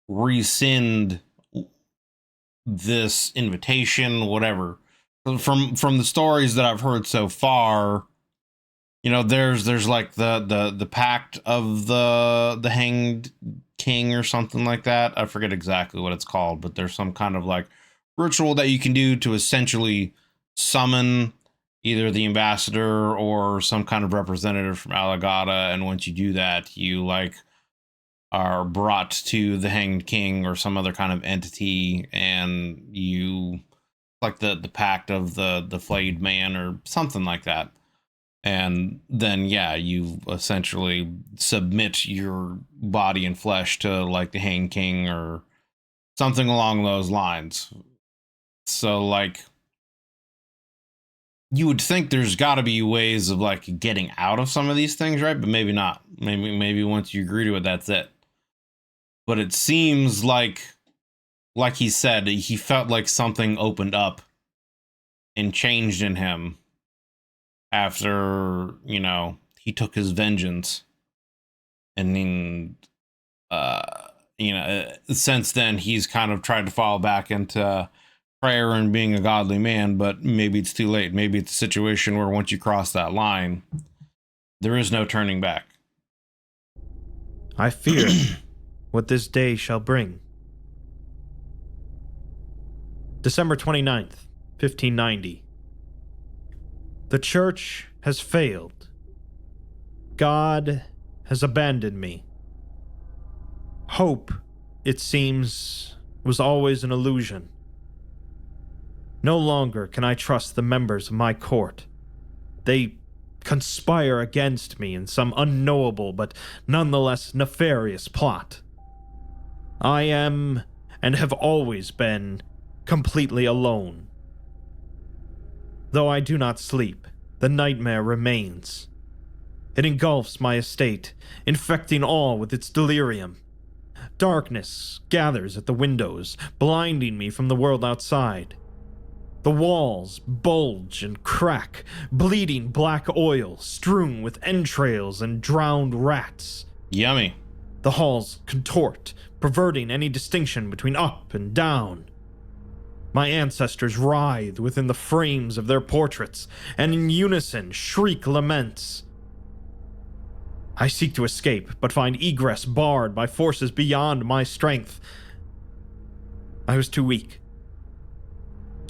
rescind this invitation, whatever. From the stories that I've heard so far, you know, there's like the pact of the hanged king or something like that. I forget exactly what it's called, but there's some kind of like ritual that you can do to essentially summon either the ambassador or some kind of representative from Alagadda. And once you do that, you like are brought to the Hanged King or some other kind of entity, and you like the pact of the flayed man or something like that. And then, yeah, you essentially submit your body and flesh to like the Hanged King or something along those lines. So, like, you would think there's got to be ways of like getting out of some of these things, right? But maybe not. Maybe once you agree to it, that's it. But it seems like he said, he felt like something opened up and changed in him after, you know, he took his vengeance. And then, you know, since then, he's kind of tried to fall back into prayer and being a godly man, but maybe it's too late. Maybe it's a situation where once you cross that line, there is no turning back. I fear what this day shall bring. December 29th, 1590. The church has failed. God has abandoned me. Hope, it seems, was always an illusion. No longer can I trust the members of my court. They conspire against me in some unknowable but nonetheless nefarious plot. I am, and have always been, completely alone. Though I do not sleep, the nightmare remains. It engulfs my estate, infecting all with its delirium. Darkness gathers at the windows, blinding me from the world outside. The walls bulge and crack, bleeding black oil strewn with entrails and drowned rats. Yummy. The halls contort, perverting any distinction between up and down. My ancestors writhe within the frames of their portraits, and in unison shriek laments. I seek to escape, but find egress barred by forces beyond my strength. I was too weak.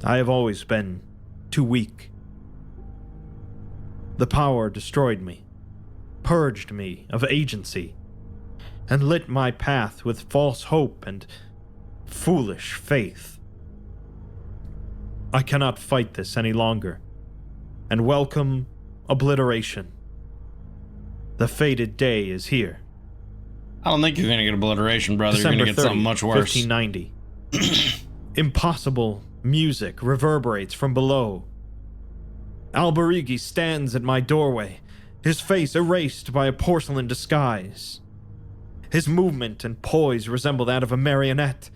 I have always been too weak. The power destroyed me, purged me of agency, and lit my path with false hope and foolish faith. I cannot fight this any longer, and welcome obliteration. The fated day is here. I don't think you're going to get obliteration, brother. December You're going to get something much worse. 1590. Impossible music reverberates from below. Alberigi stands at my doorway, his face erased by a porcelain disguise. His movement and poise resemble that of a marionette.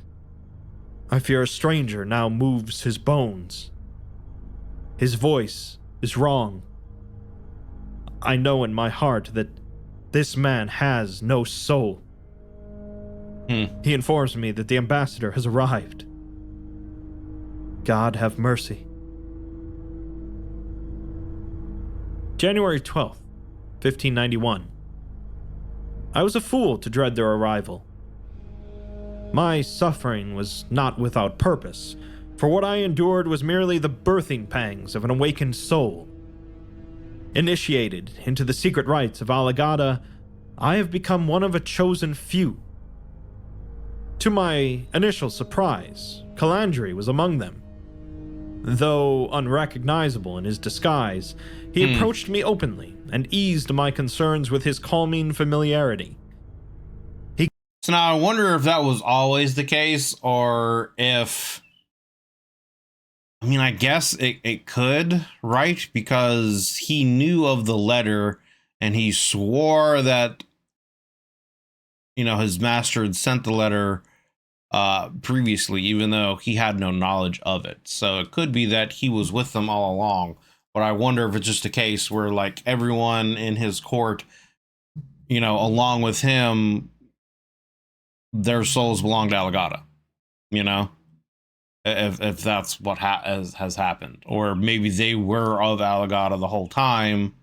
I fear a stranger now moves his bones. His voice is wrong. I know in my heart that this man has no soul. He informs me that the ambassador has arrived. God have mercy. January 12th, 1591. I was a fool to dread their arrival. My suffering was not without purpose, for what I endured was merely the birthing pangs of an awakened soul. Initiated into the secret rites of Alagadda, I have become one of a chosen few. To my initial surprise, Calandri was among them. Though unrecognizable in his disguise, he approached me openly and eased my concerns with his calming familiarity. So now I wonder if that was always the case, or if, I mean, I guess it could, right? Because he knew of the letter and he swore that, you know, his master had sent the letter previously, even though he had no knowledge of it. So it could be that he was with them all along. But I wonder if it's just a case where, like, everyone in his court, you know, along with him, their souls belong to Alagadda, you know, if that's what has happened. Or maybe they were of Alagadda the whole time,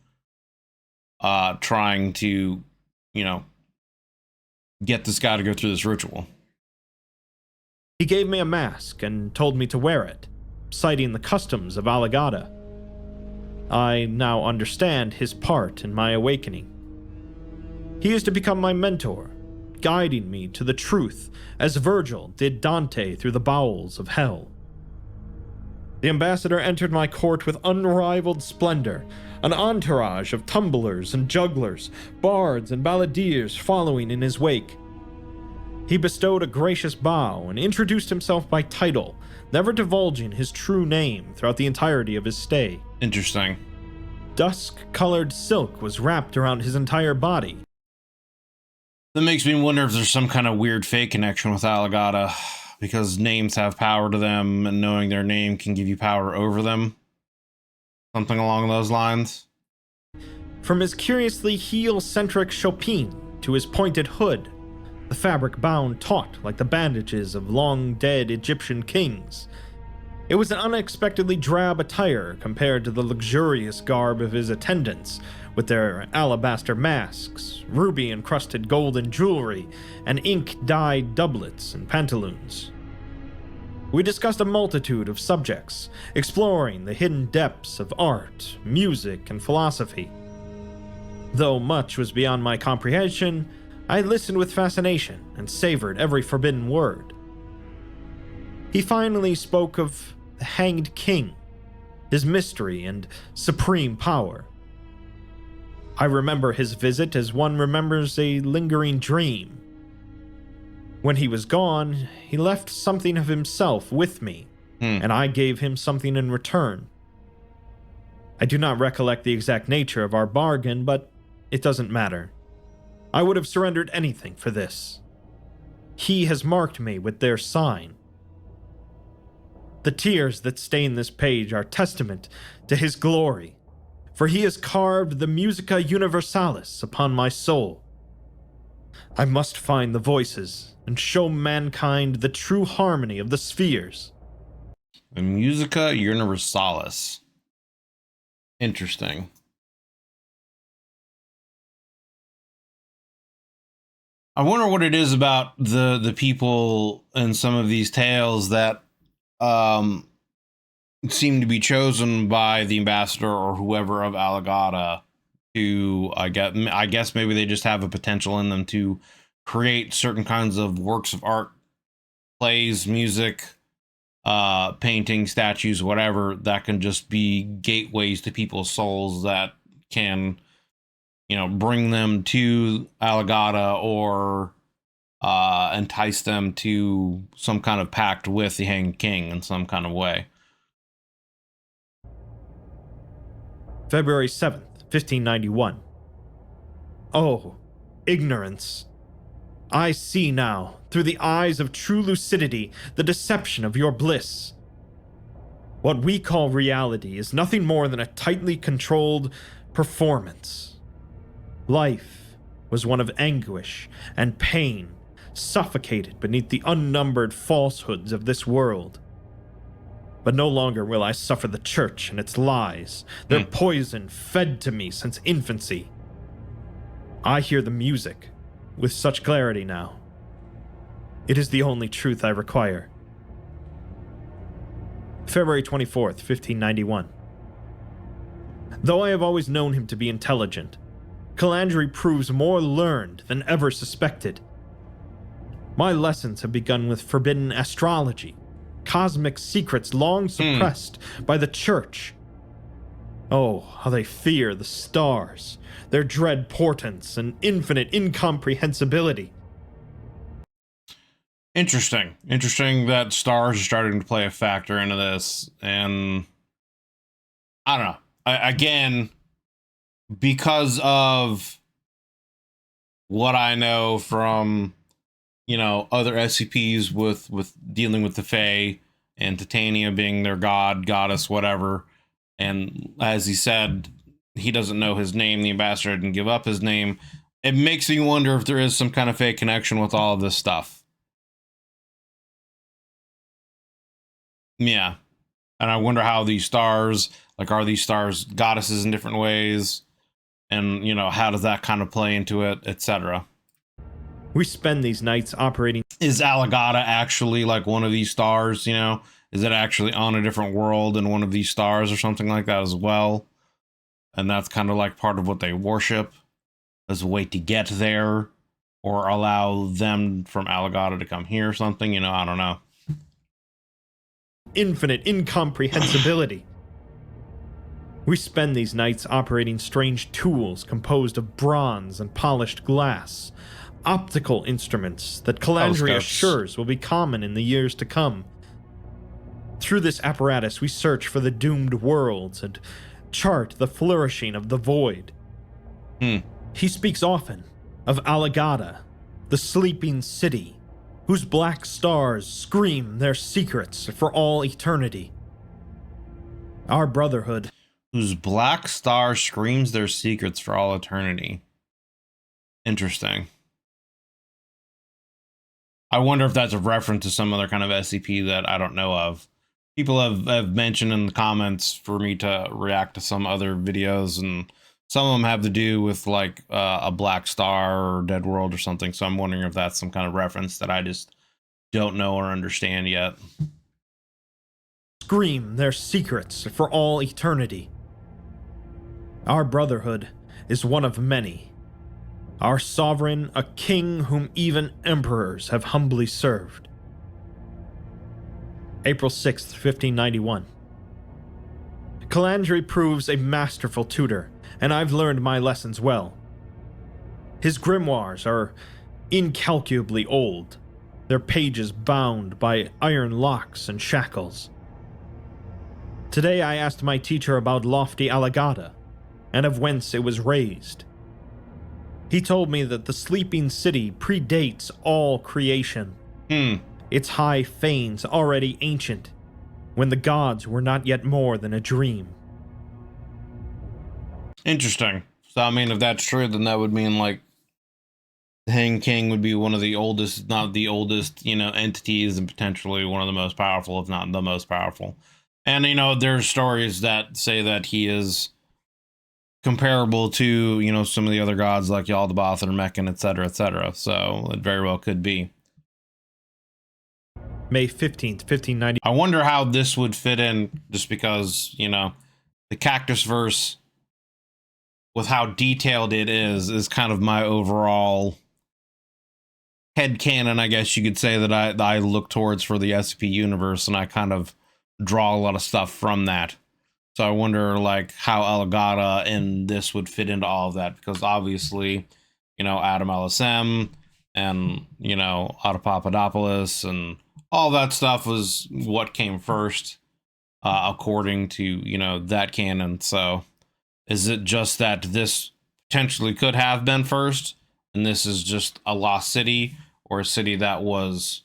trying to, you know, get this guy to go through this ritual. He gave me a mask and told me to wear it, citing the customs of Alagadda. I now understand his part in my awakening. He is to become my mentor, guiding me to the truth, as Virgil did Dante through the bowels of hell. The ambassador entered my court with unrivaled splendor, an entourage of tumblers and jugglers, bards and balladeers following in his wake. He bestowed a gracious bow and introduced himself by title, never divulging his true name throughout the entirety of his stay. Interesting. Dusk-colored silk was wrapped around his entire body. That makes me wonder if there's some kind of weird fake connection with Alagadda, because names have power to them, and knowing their name can give you power over them. Something along those lines. From his curiously heel-centric chopin to his pointed hood, the fabric bound taut like the bandages of long-dead Egyptian kings. It was an unexpectedly drab attire compared to the luxurious garb of his attendants, with their alabaster masks, ruby-encrusted golden jewelry, and ink-dyed doublets and pantaloons. We discussed a multitude of subjects, exploring the hidden depths of art, music, and philosophy. Though much was beyond my comprehension, I listened with fascination and savored every forbidden word. He finally spoke of the Hanged King, his mystery and supreme power. I remember his visit as one remembers a lingering dream. When he was gone, he left something of himself with me, and I gave him something in return. I do not recollect the exact nature of our bargain, but it doesn't matter. I would have surrendered anything for this. He has marked me with their sign. The tears that stain this page are testament to his glory, for he has carved the Musica Universalis upon my soul. I must find the voices and show mankind the true harmony of the spheres. The Musica Universalis. Interesting. I wonder what it is about the people in some of these tales that seem to be chosen by the ambassador or whoever of Alagadda to, I guess maybe they just have a potential in them to create certain kinds of works of art, plays, music, paintings, statues, whatever, that can just be gateways to people's souls that can, you know, bring them to Alagadda or entice them to some kind of pact with the Hanged King in some kind of way. February 7th, 1591. Oh, ignorance. I see now, through the eyes of true lucidity, the deception of your bliss. What we call reality is nothing more than a tightly controlled performance. Life was one of anguish and pain, suffocated beneath the unnumbered falsehoods of this world. But no longer will I suffer the church and its lies, their poison fed to me since infancy. I hear the music with such clarity now. It is the only truth I require. February 24th, 1591. Though I have always known him to be intelligent, Calandri proves more learned than ever suspected. My lessons have begun with forbidden astrology, cosmic secrets long suppressed by the church. Oh, how they fear the stars, their dread portents, and infinite incomprehensibility. Interesting. Interesting that stars are starting to play a factor into this. And I don't know. Again, because of what I know from, you know, other SCPs with dealing with the Fae and Titania being their god, goddess, whatever. And as he said, he doesn't know his name. The ambassador didn't give up his name. It makes me wonder if there is some kind of fake connection with all of this stuff. Yeah. And I wonder how these stars, like, are these stars goddesses in different ways? And, you know, how does that kind of play into it, etc. We spend these nights operating. Is Alagadda actually like one of these stars, you know? Is it actually on a different world in one of these stars or something like that as well? And that's kind of like part of what they worship as a way to get there. or allow them from Alagadda to come here or something. You know, I don't know. Infinite incomprehensibility. We spend these nights operating strange tools composed of bronze and polished glass, optical instruments that Calandria assures will be common in the years to come. Through this apparatus, we search for the doomed worlds and chart the flourishing of the void. He speaks often of Alagadda, the sleeping city, whose black stars scream their secrets for all eternity. Our brotherhood, whose black star screams their secrets for all eternity. Interesting. I wonder if that's a reference to some other kind of SCP that I don't know of. People have mentioned in the comments for me to react to some other videos, and some of them have to do with like a black star or dead world or something. So I'm wondering if that's some kind of reference that I just don't know or understand yet. Scream their secrets for all eternity. Our brotherhood is one of many. Our sovereign, a king whom even emperors have humbly served. April 6th, 1591. Calandria proves a masterful tutor, and I've learned my lessons well. His grimoires are incalculably old, their pages bound by iron locks and shackles. Today I asked my teacher about lofty Alagadda, and of whence it was raised. He told me that the sleeping city predates all creation. Its high fanes already ancient, when the gods were not yet more than a dream. Interesting. So, I mean, if that's true, then that would mean, like, the Hang King would be one of the oldest, if not the oldest, you know, entities, and potentially one of the most powerful, if not the most powerful. And, you know, there's stories that say that he is comparable to, you know, some of the other gods like Yaldabaoth or Meccan, etc., etc. So, it very well could be. May 15th, 1590. I wonder how this would fit in, just because, you know, the Cactus verse, with how detailed it is kind of my overall headcanon, I guess you could say, that I look towards for the SCP universe, and I kind of draw a lot of stuff from that. So I wonder, like, how Alagadda and this would fit into all of that, because obviously, you know, Adam LSM and, you know, Papadopoulos and all that stuff was what came first, according to, you know, that canon. So is it just that this potentially could have been first, and this is just a lost city, or a city that was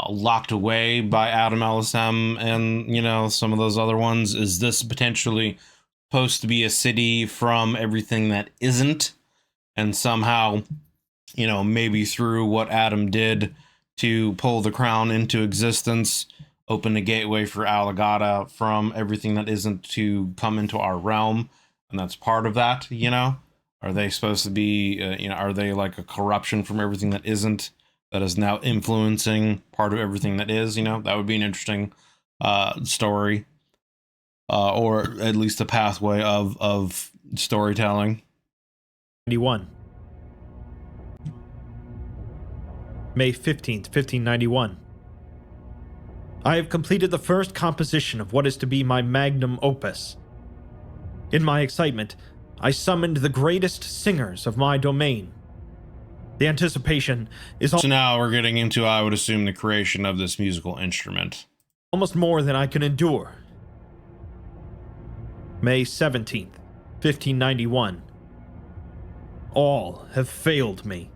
locked away by Adam LSM and, you know, some of those other ones? Is this potentially supposed to be a city from everything that isn't, and somehow, you know, maybe through what Adam did to pull the crown into existence, open a gateway for Alagadda from everything that isn't to come into our realm, and that's part of that, you know? Are they supposed to be, you know, are they like a corruption from everything that isn't, that is now influencing part of everything that is, you know? That would be an interesting story, or at least a pathway of storytelling. 91. May 15th, 1591. I have completed the first composition of what is to be my Magnum Opus. In my excitement, I summoned the greatest singers of my domain. The anticipation is So now we're getting into, I would assume, the creation of this musical instrument. almost more than I can endure. May 17th, 1591. All have failed me.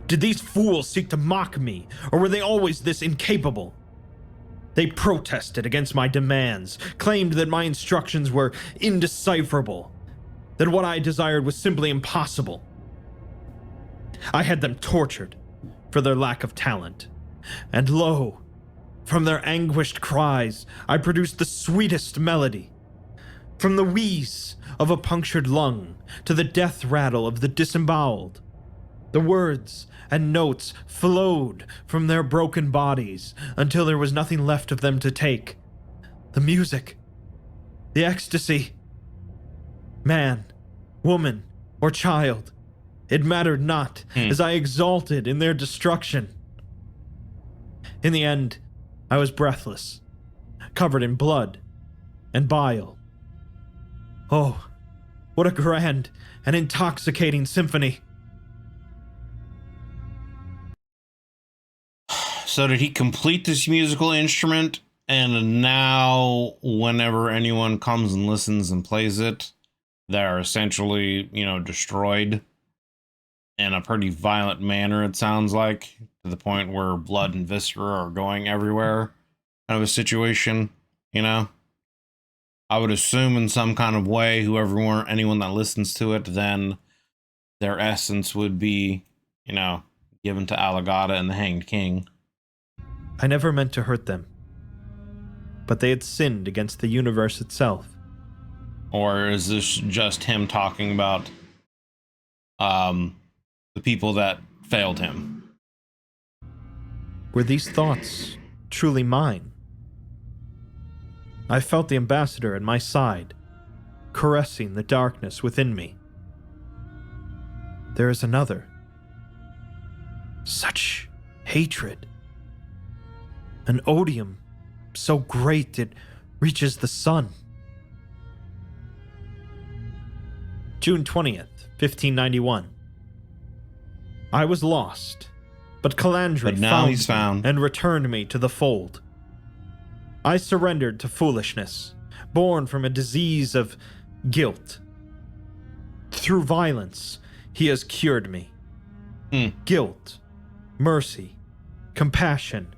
Did these fools seek to mock me, or were they always this incapable? They protested against my demands, claimed that my instructions were indecipherable, that what I desired was simply impossible. I had them tortured for their lack of talent, and lo, from their anguished cries, I produced the sweetest melody. From the wheeze of a punctured lung to the death rattle of the disemboweled, the words and notes flowed from their broken bodies until there was nothing left of them to take. The music, the ecstasy, man, woman, or child, It mattered not, as I exulted in their destruction. In the end, I was breathless, covered in blood and bile. Oh, what a grand and intoxicating symphony. So did he complete this musical instrument, and now whenever anyone comes and listens and plays it, they're essentially, destroyed in a pretty violent manner, it sounds like, to the point where blood and viscera are going everywhere, kind of a situation, I would assume in some kind of way, anyone that listens to it, then their essence would be, given to Alagadda and the Hanged King. I never meant to hurt them, but they had sinned against the universe itself. Or is this just him talking about the people that failed him? Were these thoughts truly mine? I felt the ambassador at my side, caressing the darkness within me. There is another. Such hatred. An odium so great it reaches the sun. June 20th, 1591. I was lost, but Calandri found me and returned me to the fold. I surrendered to foolishness, born from a disease of guilt. Through violence, he has cured me. Guilt, mercy, compassion,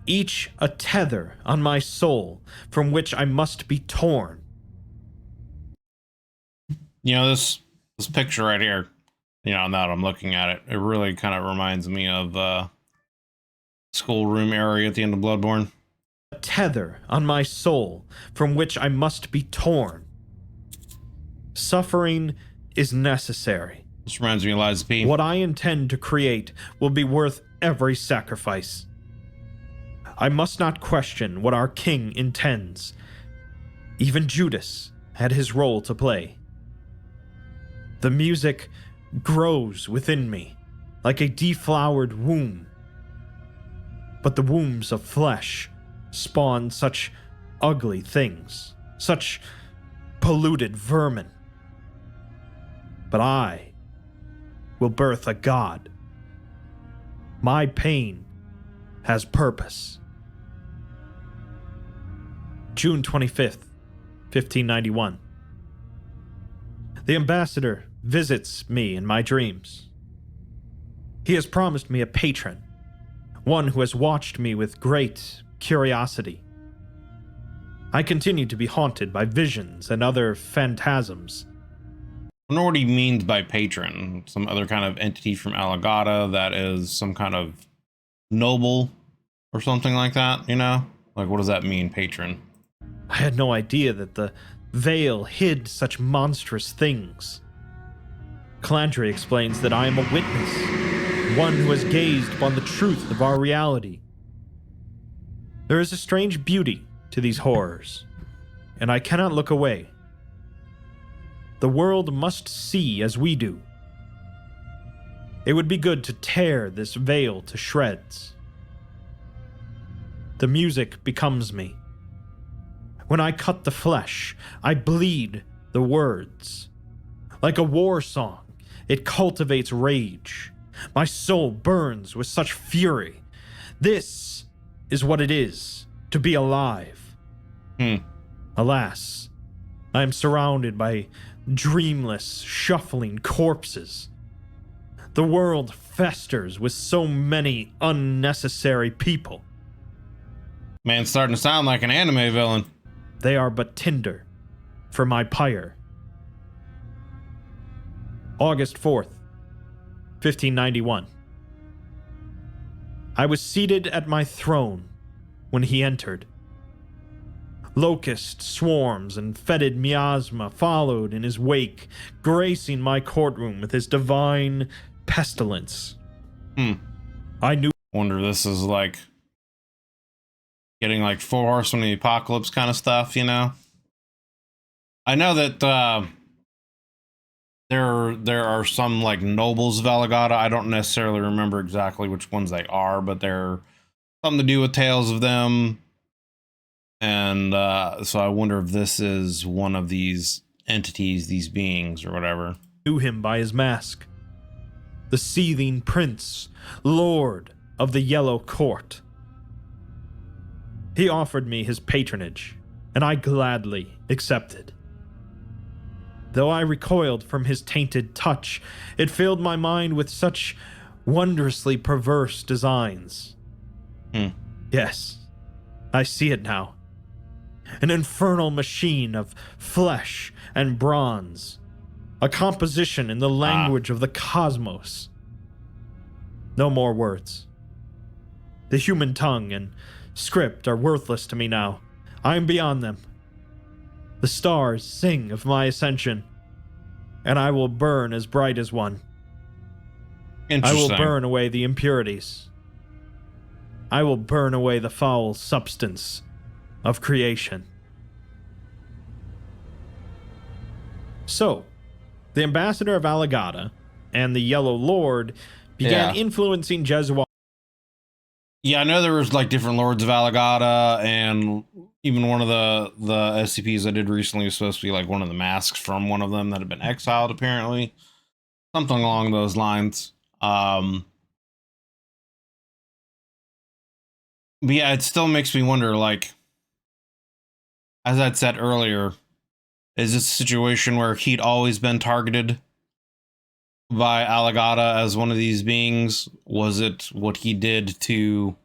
each a tether on my soul from which I must be torn. This picture right here, now that I'm looking at it, it really kind of reminds me of schoolroom area at the end of Bloodborne. A tether on my soul from which I must be torn. Suffering is necessary. This reminds me of Liza P. What I intend to create will be worth every sacrifice. I must not question what our king intends. Even Judas had his role to play. The music grows within me like a deflowered womb. But the wombs of flesh spawn such ugly things, such polluted vermin. But I will birth a god. My pain has purpose. June 25th, 1591. The ambassador visits me in my dreams. He has promised me a patron, one who has watched me with great curiosity. I continue to be haunted by visions and other phantasms. I wonder what he means by patron. Some other kind of entity from Alagadda that is some kind of noble or something like that, Like, what does that mean, patron? I had no idea that the veil hid such monstrous things. Calandri explains that I am a witness, one who has gazed upon the truth of our reality. There is a strange beauty to these horrors, and I cannot look away. The world must see as we do. It would be good to tear this veil to shreds. The music becomes me. When I cut the flesh, I bleed the words. Like a war song, it cultivates rage. My soul burns with such fury. This is what it is to be alive. Alas, I am surrounded by dreamless, shuffling corpses. The world festers with so many unnecessary people. Man, it's starting to sound like an anime villain. They are but tinder for my pyre. August 4th, 1591. I was seated at my throne when he entered. Locust swarms and fetid miasma followed in his wake, gracing my courtroom with his divine pestilence. I knew. Wonder if this is like getting like Four Horsemen of the Apocalypse kind of stuff, I know that there are some like nobles of Alagadda. I don't necessarily remember exactly which ones they are, but they're something to do with tales of them. And so I wonder if this is one of these entities, these beings, or whatever. Knew him by his mask. The seething prince, lord of the Yellow Court. He offered me his patronage, and I gladly accepted. Though I recoiled from his tainted touch, it filled my mind with such wondrously perverse designs. Yes, I see it now. An infernal machine of flesh and bronze. A composition in the language of the cosmos. No more words. The human tongue and script are worthless to me now. I am beyond them. The stars sing of my ascension, and I will burn as bright as one. I will burn away the impurities. I will burn away the foul substance of creation. So, the ambassador of Alagadda and the Yellow Lord began influencing Gesualdo. Yeah, I know there was like different lords of Alagadda, and even one of the SCPs I did recently was supposed to be like one of the masks from one of them that had been exiled, apparently. Something along those lines. But yeah, it still makes me wonder, like, as I'd said earlier, is this a situation where he'd always been targeted by Alagadda as one of these beings? Was it what he did to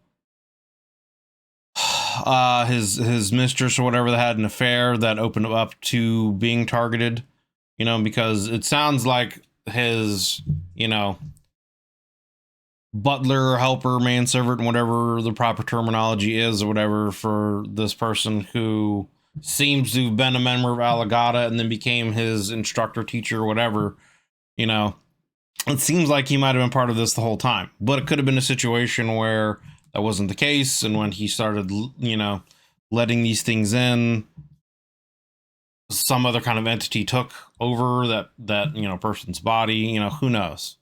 his mistress or whatever that had an affair that opened him up to being targeted? You know, because it sounds like his, you know, butler, helper, manservant, whatever the proper terminology is or whatever for this person who seems to have been a member of Alagadda and then became his instructor, teacher, or whatever. You know, it seems like he might have been part of this the whole time, but it could have been a situation where that wasn't the case. And when he started, you know, letting these things in, some other kind of entity took over that, you know, person's body, you know, who knows?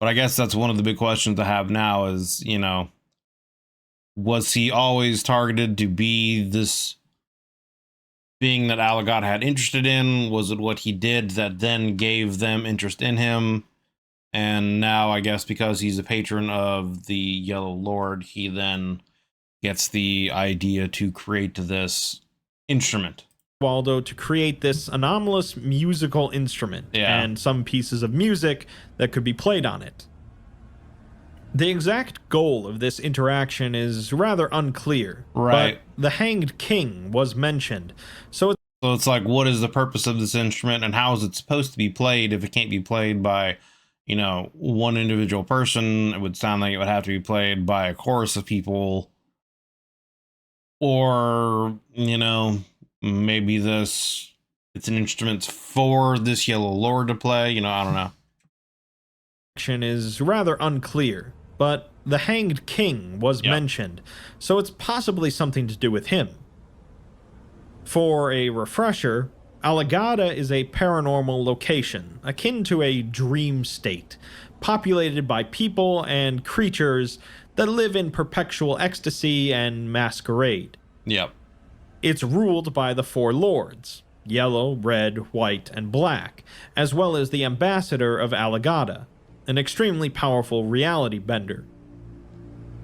But I guess that's one of the big questions I have now is, you know, was he always targeted to be this being that Alagadda had interested in? Was it what he did that then gave them interest in him? And now I guess because he's a patron of the Yellow Lord, he then gets the idea to create this instrument. Waldo to create this anomalous musical instrument and some pieces of music that could be played on it. The exact goal of this interaction is rather unclear, right? But the Hanged King was mentioned, so it's like, what is the purpose of this instrument, and how is it supposed to be played if it can't be played by, you know, one individual person? It would sound like it would have to be played by a chorus of people, or, you know, maybe it's an instrument for this Yellow Lord to play. You know, I don't know. Is rather unclear, but the Hanged King was mentioned, so it's possibly something to do with him. For a refresher, Alagadda is a paranormal location, akin to a dream state, populated by people and creatures that live in perpetual ecstasy and masquerade. Yep. It's ruled by the four lords, yellow, red, white, and black, as well as the ambassador of Alagadda, an extremely powerful reality bender.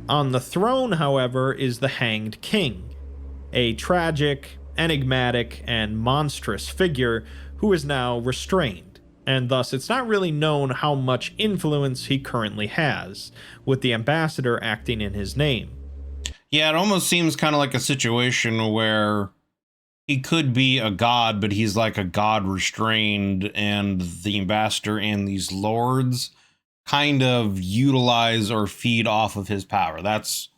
On the throne, however, is the Hanged King, a tragic, enigmatic, and monstrous figure who is now restrained, and thus it's not really known how much influence he currently has, with the ambassador acting in his name. Yeah, it almost seems kind of like a situation where he could be a god, but he's like a god restrained, and the ambassador and these lords kind of utilize or feed off of his power. That's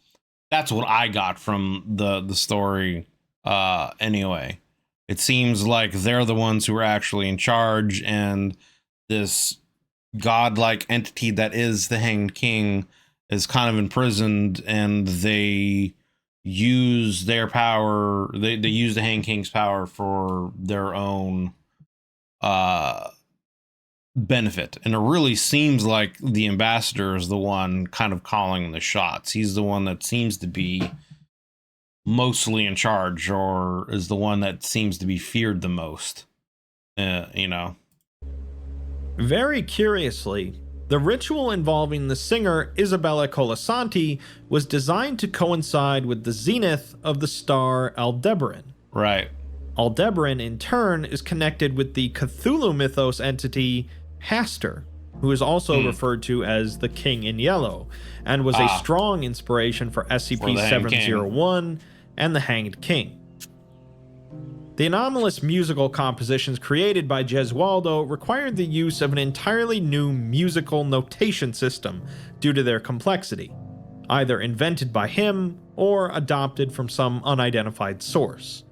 what I got from the story. Anyway, it seems like they're the ones who are actually in charge, and this godlike entity that is the Hanged King is kind of imprisoned, and they use their power. They use the Hanged King's power for their own benefit. And it really seems like the ambassador is the one kind of calling the shots. He's the one that seems to be mostly in charge, or is the one that seems to be feared the most. You know. Very curiously, the ritual involving the singer Isabella Colasanti was designed to coincide with the zenith of the star Aldebaran. Right. Aldebaran, in turn, is connected with the Cthulhu mythos entity Hastur, who is also referred to as the King in Yellow, and was a strong inspiration for SCP-701 and the Hanged King. The anomalous musical compositions created by Gesualdo required the use of an entirely new musical notation system due to their complexity, either invented by him or adopted from some unidentified source.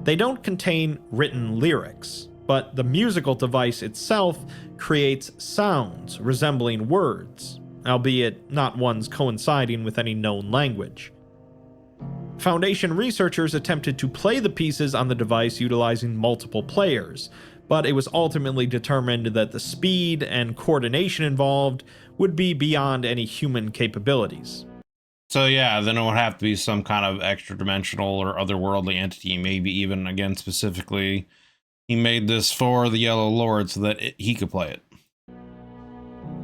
They don't contain written lyrics, but the musical device itself creates sounds resembling words, albeit not ones coinciding with any known language. Foundation researchers attempted to play the pieces on the device utilizing multiple players, but it was ultimately determined that the speed and coordination involved would be beyond any human capabilities. So yeah, then it would have to be some kind of extra-dimensional or otherworldly entity, maybe even, again, specifically, he made this for the Yellow Lord so that he could play it.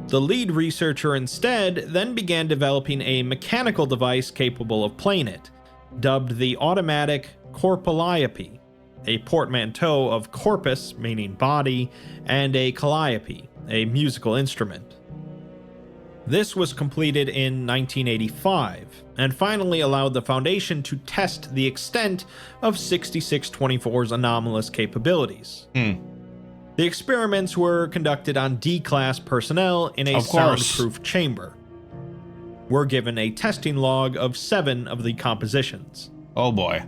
The lead researcher instead then began developing a mechanical device capable of playing it, dubbed the Automatic Corpalliope, a portmanteau of corpus, meaning body, and a calliope, a musical instrument. This was completed in 1985, and finally allowed the Foundation to test the extent of 6624's anomalous capabilities. The experiments were conducted on D-Class personnel in a soundproof chamber. We're given a testing log of 7 of the compositions. Oh boy.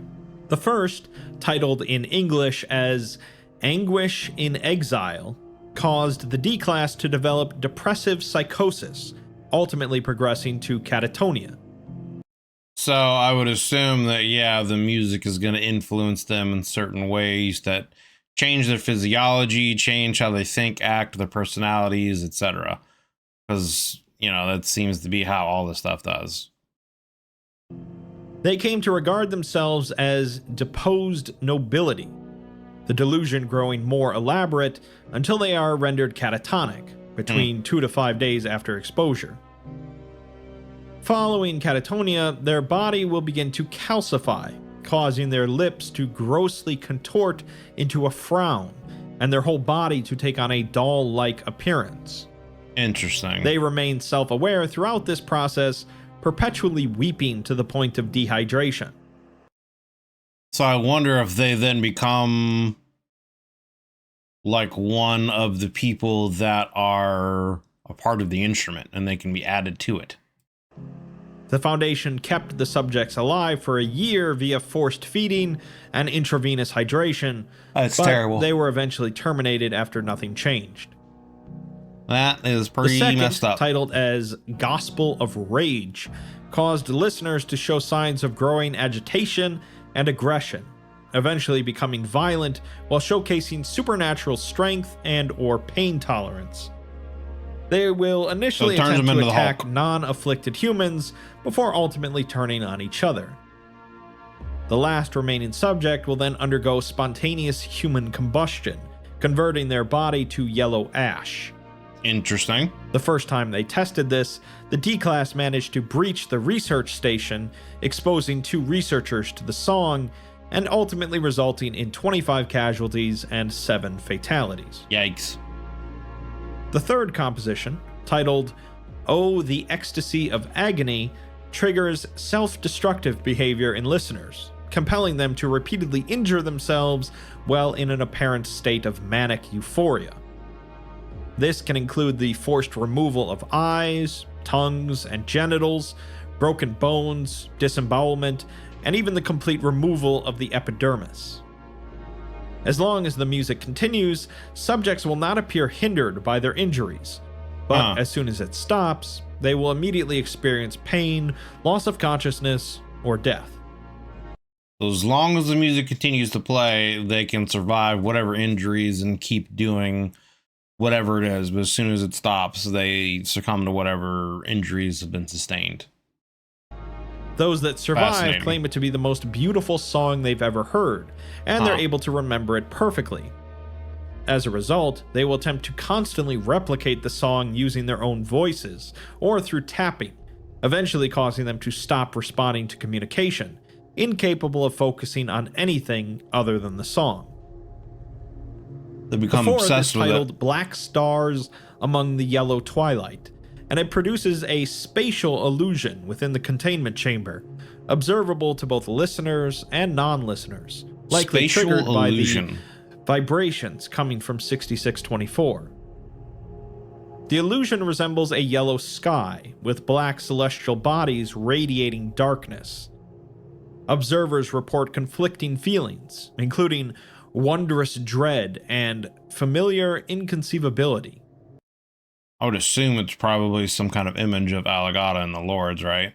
The first, titled in English as Anguish in Exile, caused the D-Class to develop depressive psychosis, ultimately progressing to catatonia. So I would assume that, yeah, the music is going to influence them in certain ways that change their physiology, change how they think, act, their personalities, etc. Because, you know, that seems to be how all this stuff does. They came to regard themselves as deposed nobility, the delusion growing more elaborate until they are rendered catatonic, between 2 to 5 days after exposure. Following catatonia, their body will begin to calcify, causing their lips to grossly contort into a frown, and their whole body to take on a doll-like appearance. Interesting. They remain self-aware throughout this process, perpetually weeping to the point of dehydration. So I wonder if they then become like one of the people that are a part of the instrument and they can be added to it. The Foundation kept the subjects alive for a year via forced feeding and intravenous hydration. That's but terrible. They were eventually terminated after nothing changed. That is pretty messed up. Titled as Gospel of Rage, caused listeners to show signs of growing agitation and aggression, eventually becoming violent while showcasing supernatural strength and or pain tolerance. They will initially attempt to attack non-afflicted humans before ultimately turning on each other. The last remaining subject will then undergo spontaneous human combustion, converting their body to yellow ash. Interesting. The first time they tested this, the D-Class managed to breach the research station, exposing 2 researchers to the song, and ultimately resulting in 25 casualties and 7 fatalities. Yikes. The third composition, titled Oh, the Ecstasy of Agony, triggers self-destructive behavior in listeners, compelling them to repeatedly injure themselves while in an apparent state of manic euphoria. This can include the forced removal of eyes, tongues, and genitals, broken bones, disembowelment, and even the complete removal of the epidermis. As long as the music continues, subjects will not appear hindered by their injuries, but as soon as it stops, they will immediately experience pain, loss of consciousness, or death. As long as the music continues to play, they can survive whatever injuries and keep doing whatever it is, but as soon as it stops, they succumb to whatever injuries have been sustained. Those that survive claim it to be the most beautiful song they've ever heard, and they're able to remember it perfectly. As a result, they will attempt to constantly replicate the song using their own voices, or through tapping, eventually causing them to stop responding to communication, incapable of focusing on anything other than the song. They become The fourth obsessed is with titled it. Black Stars Among the Yellow Twilight, and it produces a spatial illusion within the containment chamber, observable to both listeners and non-listeners, likely Spatial triggered illusion. by the vibrations coming from 6624. The illusion resembles a yellow sky, with black celestial bodies radiating darkness. Observers report conflicting feelings, including wondrous dread and familiar inconceivability. I would assume it's probably some kind of image of Alagadda and the Lords, right?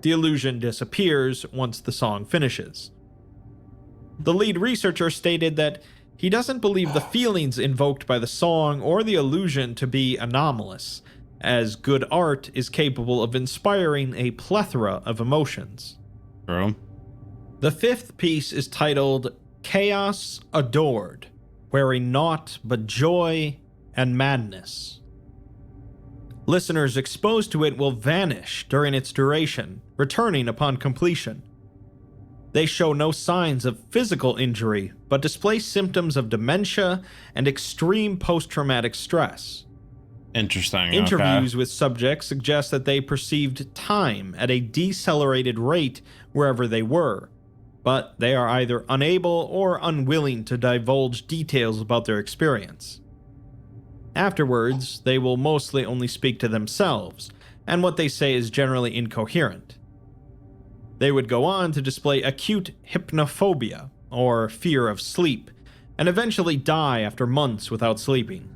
The illusion disappears once the song finishes. The lead researcher stated that he doesn't believe the feelings invoked by the song or the illusion to be anomalous, as good art is capable of inspiring a plethora of emotions. True. The fifth piece is titled Chaos Adored, wearing naught but joy and madness. Listeners exposed to it will vanish during its duration, returning upon completion. They show no signs of physical injury, but display symptoms of dementia and extreme post-traumatic stress. Interesting. Interviews with subjects suggest that they perceived time at a decelerated rate wherever they were, but they are either unable or unwilling to divulge details about their experience. Afterwards, they will mostly only speak to themselves, and what they say is generally incoherent. They would go on to display acute hypnophobia, or fear of sleep, and eventually die after months without sleeping.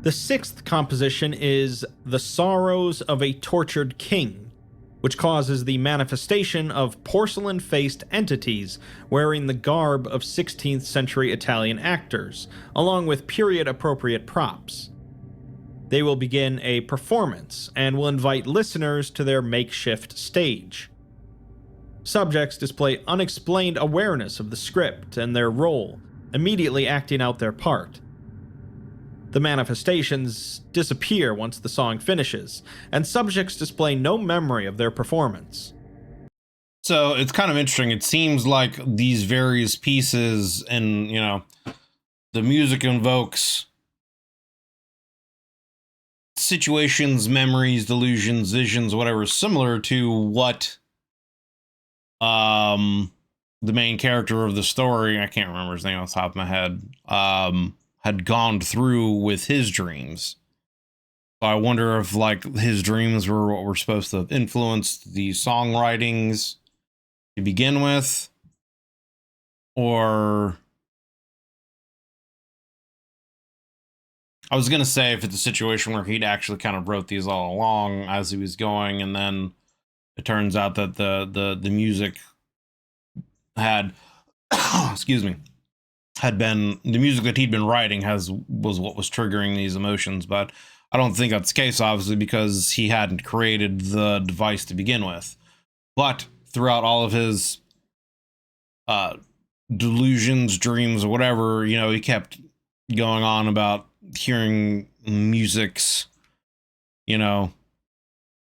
The sixth composition is The Sorrows of a Tortured King, which causes the manifestation of porcelain-faced entities wearing the garb of 16th century Italian actors, along with period-appropriate props. They will begin a performance and will invite listeners to their makeshift stage. Subjects display unexplained awareness of the script and their role, immediately acting out their part. The manifestations disappear once the song finishes, and subjects display no memory of their performance. So it's kind of interesting. It seems like these various pieces and, the music invokes situations, memories, delusions, visions, whatever, similar to what the main character of the story, I can't remember his name off the top of my head, had gone through with his dreams. So I wonder if his dreams were what were supposed to have influenced the songwritings to begin with, or I was gonna say if it's a situation where he'd actually kind of wrote these all along as he was going, and then it turns out that the music had excuse me, had been the music that he'd been writing was what was triggering these emotions. But I don't think that's the case, obviously, because he hadn't created the device to begin with. But throughout all of his delusions, dreams, or whatever, he kept going on about hearing musics, that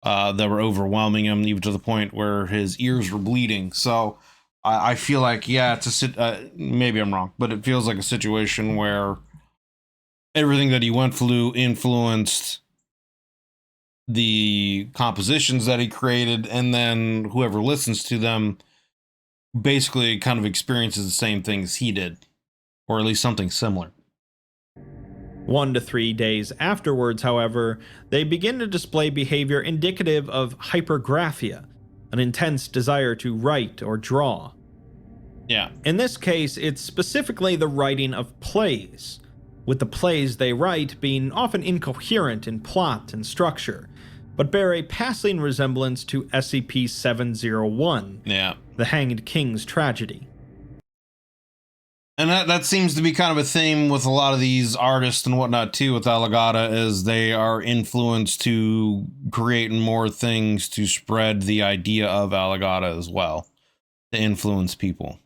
were overwhelming him, even to the point where his ears were bleeding. So I feel like, yeah, maybe I'm wrong, but it feels like a situation where everything that he went through influenced the compositions that he created, and then whoever listens to them basically kind of experiences the same things he did, or at least something similar. 1 to 3 days afterwards, however, they begin to display behavior indicative of hypergraphia, an intense desire to write or draw. Yeah. In this case, it's specifically the writing of plays, with the plays they write being often incoherent in plot and structure, but bear a passing resemblance to SCP-701, Yeah. the Hanged King's Tragedy. And that seems to be kind of a theme with a lot of these artists and whatnot too with Alagadda, is they are influenced to create more things to spread the idea of Alagadda as well, to influence people.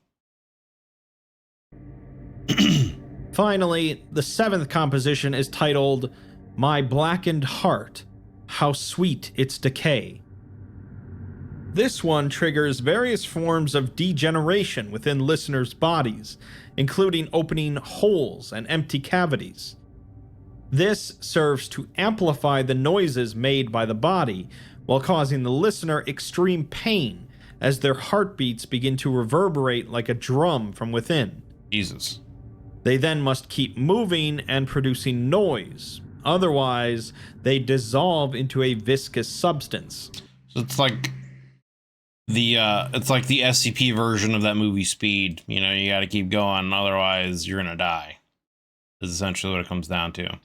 Finally, the seventh composition is titled My Blackened Heart, How Sweet Its Decay. This one triggers various forms of degeneration within listeners' bodies, including opening holes and empty cavities. This serves to amplify the noises made by the body while causing the listener extreme pain as their heartbeats begin to reverberate like a drum from within. Jesus. They then must keep moving and producing noise, otherwise they dissolve into a viscous substance. So it's like the SCP version of that movie Speed. You know, you got to keep going, otherwise you're gonna die. Is essentially what it comes down to,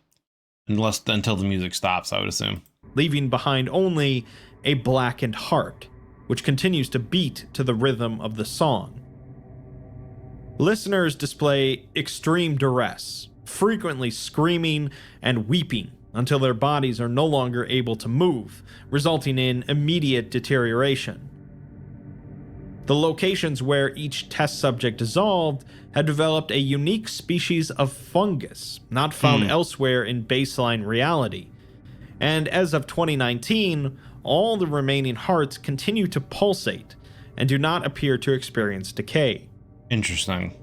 until the music stops, I would assume. Leaving behind only a blackened heart, which continues to beat to the rhythm of the song. Listeners display extreme duress, frequently screaming and weeping until their bodies are no longer able to move, resulting in immediate deterioration. The locations where each test subject dissolved had developed a unique species of fungus not found elsewhere in baseline reality. And as of 2019, all the remaining hearts continue to pulsate and do not appear to experience decay. Interesting.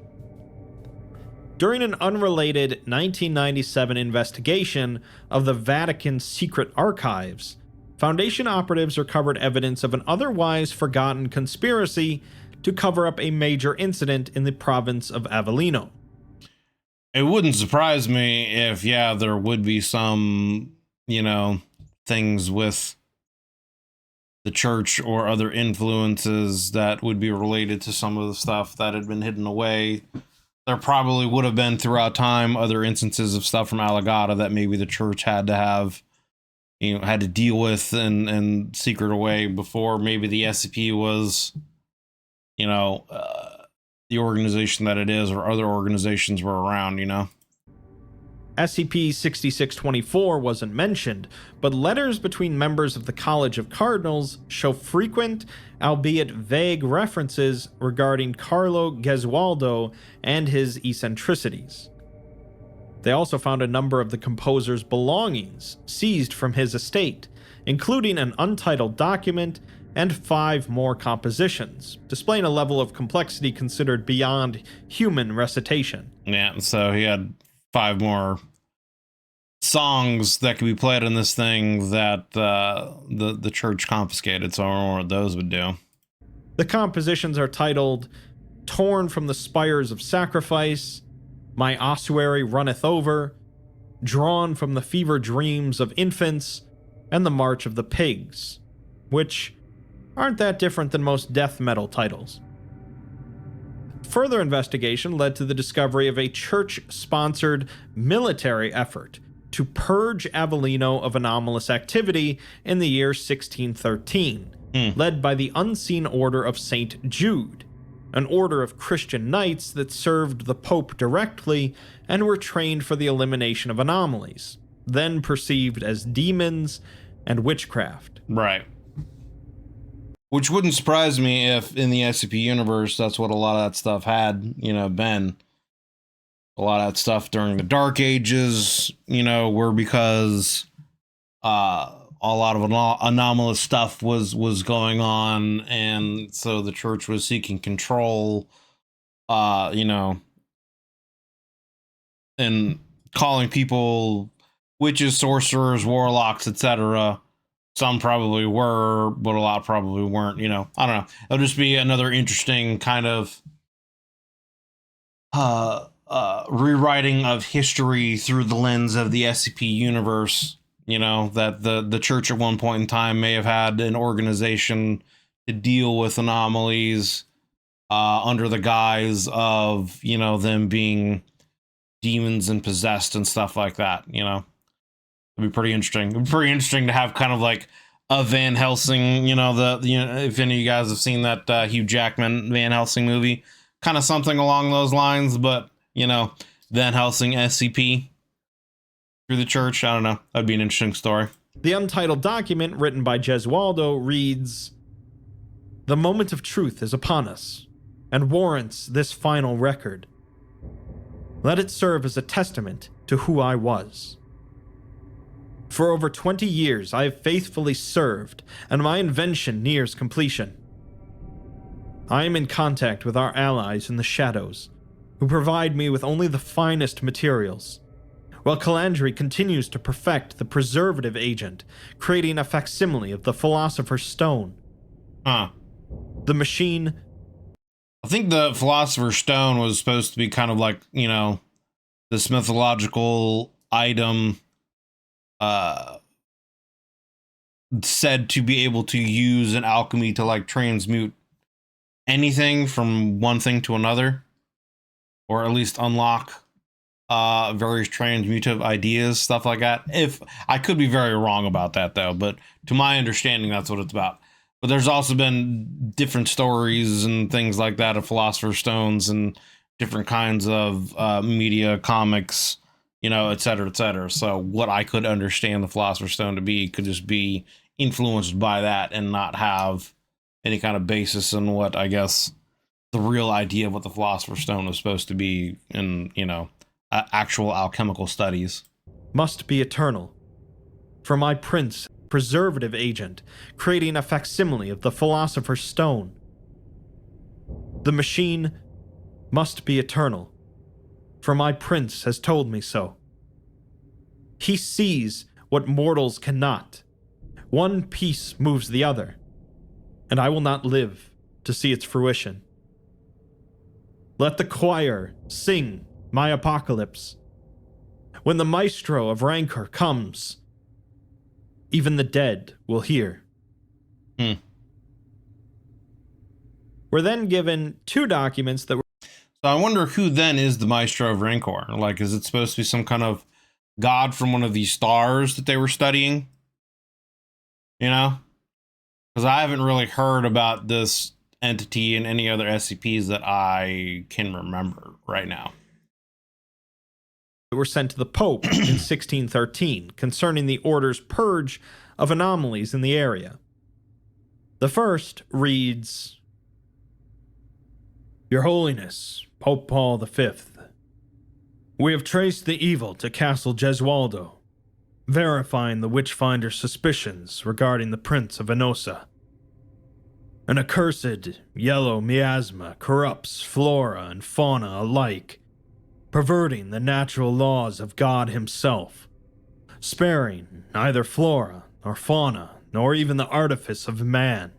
During an unrelated 1997 investigation of the Vatican's secret archives, Foundation operatives recovered evidence of an otherwise forgotten conspiracy to cover up a major incident in the province of Avalino. It wouldn't surprise me if, there would be some, things with the church or other influences that would be related to some of the stuff that had been hidden away. There probably would have been throughout time other instances of stuff from Alagadda that maybe the church had to have, had to deal with and secret away before maybe the SCP was, the organization that it is, or other organizations were around, SCP-6624 wasn't mentioned, but letters between members of the College of Cardinals show frequent, albeit vague, references regarding Carlo Gesualdo and his eccentricities. They also found a number of the composer's belongings seized from his estate, including an untitled document and 5 more compositions, displaying a level of complexity considered beyond human recitation. Yeah, so he had 5 more songs that could be played in this thing that the church confiscated, so I don't know what those would do. The compositions are titled Torn from the Spires of Sacrifice, My Ossuary Runneth Over, Drawn from the Fever Dreams of Infants, and The March of the Pigs, which aren't that different than most death metal titles. Further investigation led to the discovery of a church-sponsored military effort to purge Avalino of anomalous activity in the year 1613, led by the Unseen Order of St. Jude, an order of Christian knights that served the Pope directly and were trained for the elimination of anomalies, then perceived as demons and witchcraft. Right. Which wouldn't surprise me if in the SCP universe, that's what a lot of that stuff had, been. A lot of that stuff during the Dark Ages, were because a lot of anomalous stuff was going on, and so the church was seeking control, and calling people witches, sorcerers, warlocks, etc. Some probably were, but a lot probably weren't, I don't know. It'll just be another interesting kind of rewriting of history through the lens of the SCP universe, that the church at one point in time may have had an organization to deal with anomalies under the guise of, them being demons and possessed and stuff like that, It'd be pretty interesting. It'd be pretty interesting to have kind of like a Van Helsing, if any of you guys have seen that Hugh Jackman Van Helsing movie kind of something along those lines, but, you know, Van Helsing SCP through the church. I don't know. That'd be an interesting story. The untitled document written by Gesualdo reads, "The moment of truth is upon us, and warrants this final record. Let it serve as a testament to who I was. For over 20 years, I have faithfully served, and my invention nears completion. I am in contact with our allies in the shadows, who provide me with only the finest materials, while Calandri continues to perfect the preservative agent, creating a facsimile of the Philosopher's Stone. The machine..." I think the Philosopher's Stone was supposed to be kind of like, you know, this mythological item said to be able to use in alchemy to like transmute anything from one thing to another, or at least unlock various transmutative ideas, stuff like that. If I could be very wrong about that though, but to my understanding, that's what it's about. But there's also been different stories and things like that of Philosopher's Stones and different kinds of media, comics, you know, et cetera, et cetera. So what I could understand the Philosopher's Stone to be could just be influenced by that and not have any kind of basis in what, I guess, the real idea of what the Philosopher's Stone was supposed to be in, you know, actual alchemical studies. "Must be eternal. For my prince, preservative agent, creating a facsimile of the Philosopher's Stone. The machine must be eternal, for my prince has told me so. He sees what mortals cannot. One piece moves the other, and I will not live to see its fruition. Let the choir sing my apocalypse. When the Maestro of Rancore comes, even the dead will hear." We're then given two documents that were... So I wonder who then is the Maestro of Rancore? Like, is it supposed to be some kind of god from one of these stars that they were studying? You know? Because I haven't really heard about this entity in any other SCPs that I can remember right now. were sent to the Pope in 1613 concerning the order's purge of anomalies in the area. The first reads, "Your Holiness, Pope Paul V, we have traced the evil to Castle Gesualdo, verifying the Witchfinder's suspicions regarding the Prince of Venosa. An accursed yellow miasma corrupts flora and fauna alike, perverting the natural laws of God himself, sparing neither flora nor fauna nor even the artifice of man.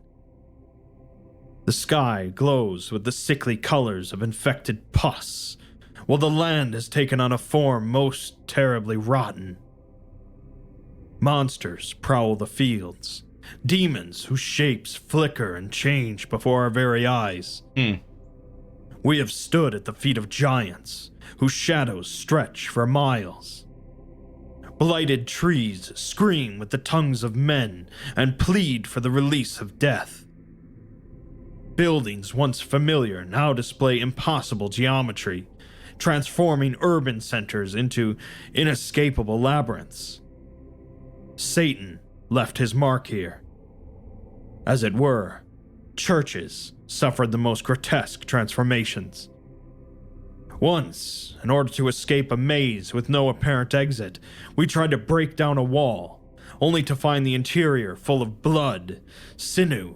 The sky glows with the sickly colors of infected pus, while the land has taken on a form most terribly rotten. Monsters prowl the fields, demons whose shapes flicker and change before our very eyes. We have stood at the feet of giants, whose shadows stretch for miles. Blighted trees scream with the tongues of men and plead for the release of death. Buildings once familiar now display impossible geometry, transforming urban centers into inescapable labyrinths. Satan left his mark here. As it were, churches suffered the most grotesque transformations. Once, in order to escape a maze with no apparent exit, we tried to break down a wall, only to find the interior full of blood, sinew,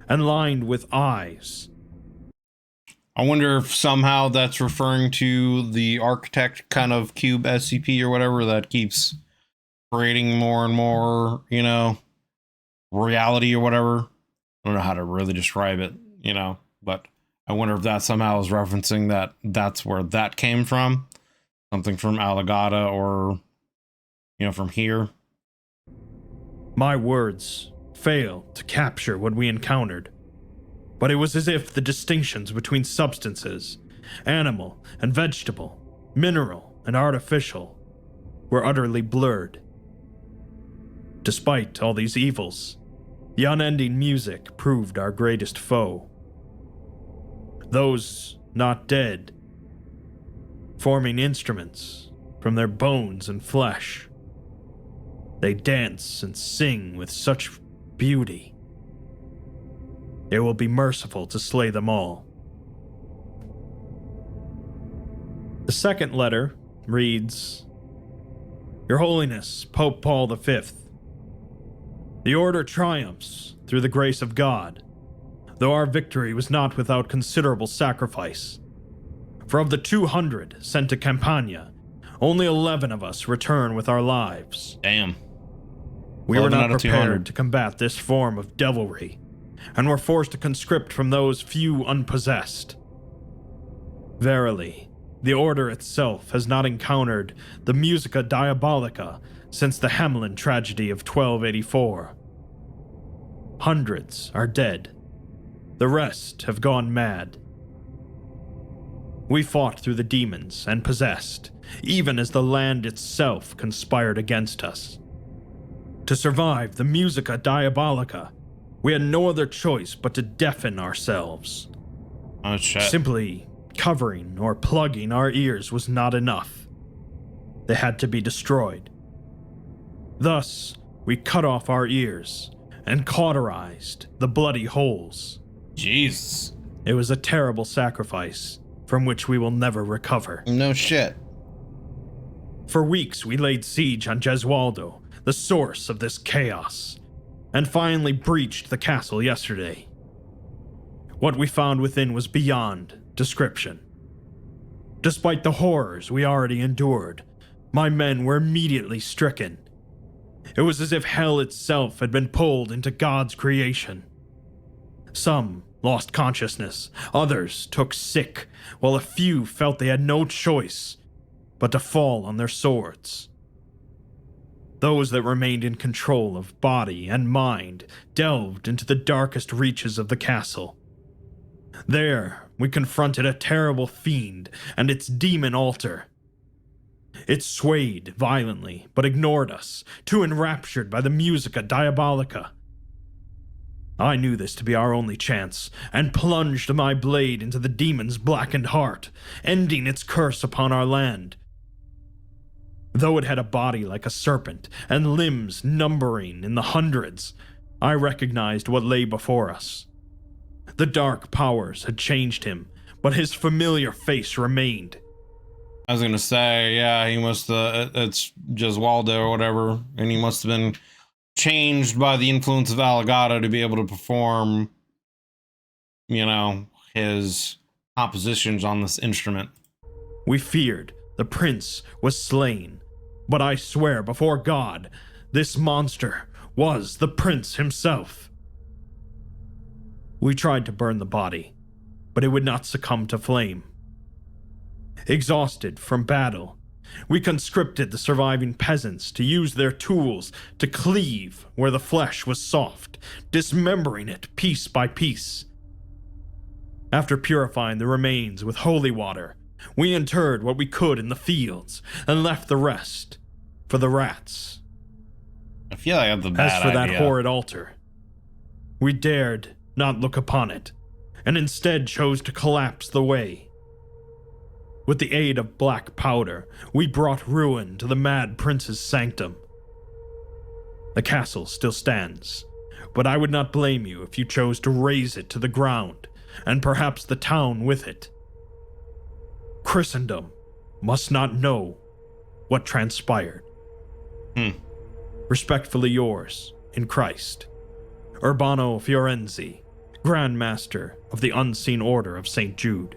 and lined with eyes." I wonder if somehow that's referring to the architect kind of cube SCP or whatever that keeps creating more and more, you know, reality or whatever. I don't know how to really describe it, you know, but I wonder if that somehow is referencing that that's where that came from. Something from Alagadda or, you know, from here. My words failed to capture what we encountered, but it was as if the distinctions between substances, animal and vegetable, mineral and artificial, were utterly blurred. Despite all these evils, the unending music proved our greatest foe. Those not dead, forming instruments from their bones and flesh. They dance and sing with such beauty. It will be merciful to slay them all. The second letter reads, Your Holiness, Pope Paul V, the Order triumphs through the grace of God, though our victory was not without considerable sacrifice. For of the 200 sent to Campania, only 11 of us return with our lives. Damn. We were 11 not out of 200. prepared to combat this form of devilry, and were forced to conscript from those few unpossessed. Verily, the Order itself has not encountered the musica diabolica since the Hamelin tragedy of 1284. Hundreds are dead. The rest have gone mad. We fought through the demons and possessed, even as the land itself conspired against us. To survive the musica diabolica, we had no other choice but to deafen ourselves. Oh, shit. Simply covering or plugging our ears was not enough. They had to be destroyed. Thus, we cut off our ears and cauterized the bloody holes. Jesus. It was a terrible sacrifice from which we will never recover. No shit. For weeks, we laid siege on Gesualdo, the source of this chaos, and finally breached the castle yesterday. What we found within was beyond description. Despite the horrors we already endured, my men were immediately stricken. It was as if hell itself had been pulled into God's creation. Some lost consciousness, others took sick, while a few felt they had no choice but to fall on their swords. Those that remained in control of body and mind delved into the darkest reaches of the castle. There, we confronted a terrible fiend and its demon altar. It swayed violently, but ignored us, too enraptured by the musica diabolica. I knew this to be our only chance, and plunged my blade into the demon's blackened heart, ending its curse upon our land. Though it had a body like a serpent, and limbs numbering in the hundreds, I recognized what lay before us. The dark powers had changed him, but his familiar face remained. I was gonna say, yeah, he must it's Gesualdo or whatever, and he must have been changed by the influence of Alagadda to be able to perform, you know, his compositions on this instrument. We feared the prince was slain, but I swear before God, this monster was the prince himself. We tried to burn the body, but it would not succumb to flame. Exhausted from battle, we conscripted the surviving peasants to use their tools to cleave where the flesh was soft, dismembering it piece by piece. After purifying the remains with holy water, we interred what we could in the fields and left the rest for the rats. I feel like that's a bad As for that idea. horrid altar, we dared not look upon it, and instead chose to collapse the way. With the aid of black powder, we brought ruin to the mad prince's sanctum. The castle still stands, but I would not blame you if you chose to raze it to the ground, and perhaps the town with it. Christendom must not know what transpired. Respectfully yours, in Christ, Urbano Fiorenzi, Grand Master of the Unseen Order of St. Jude.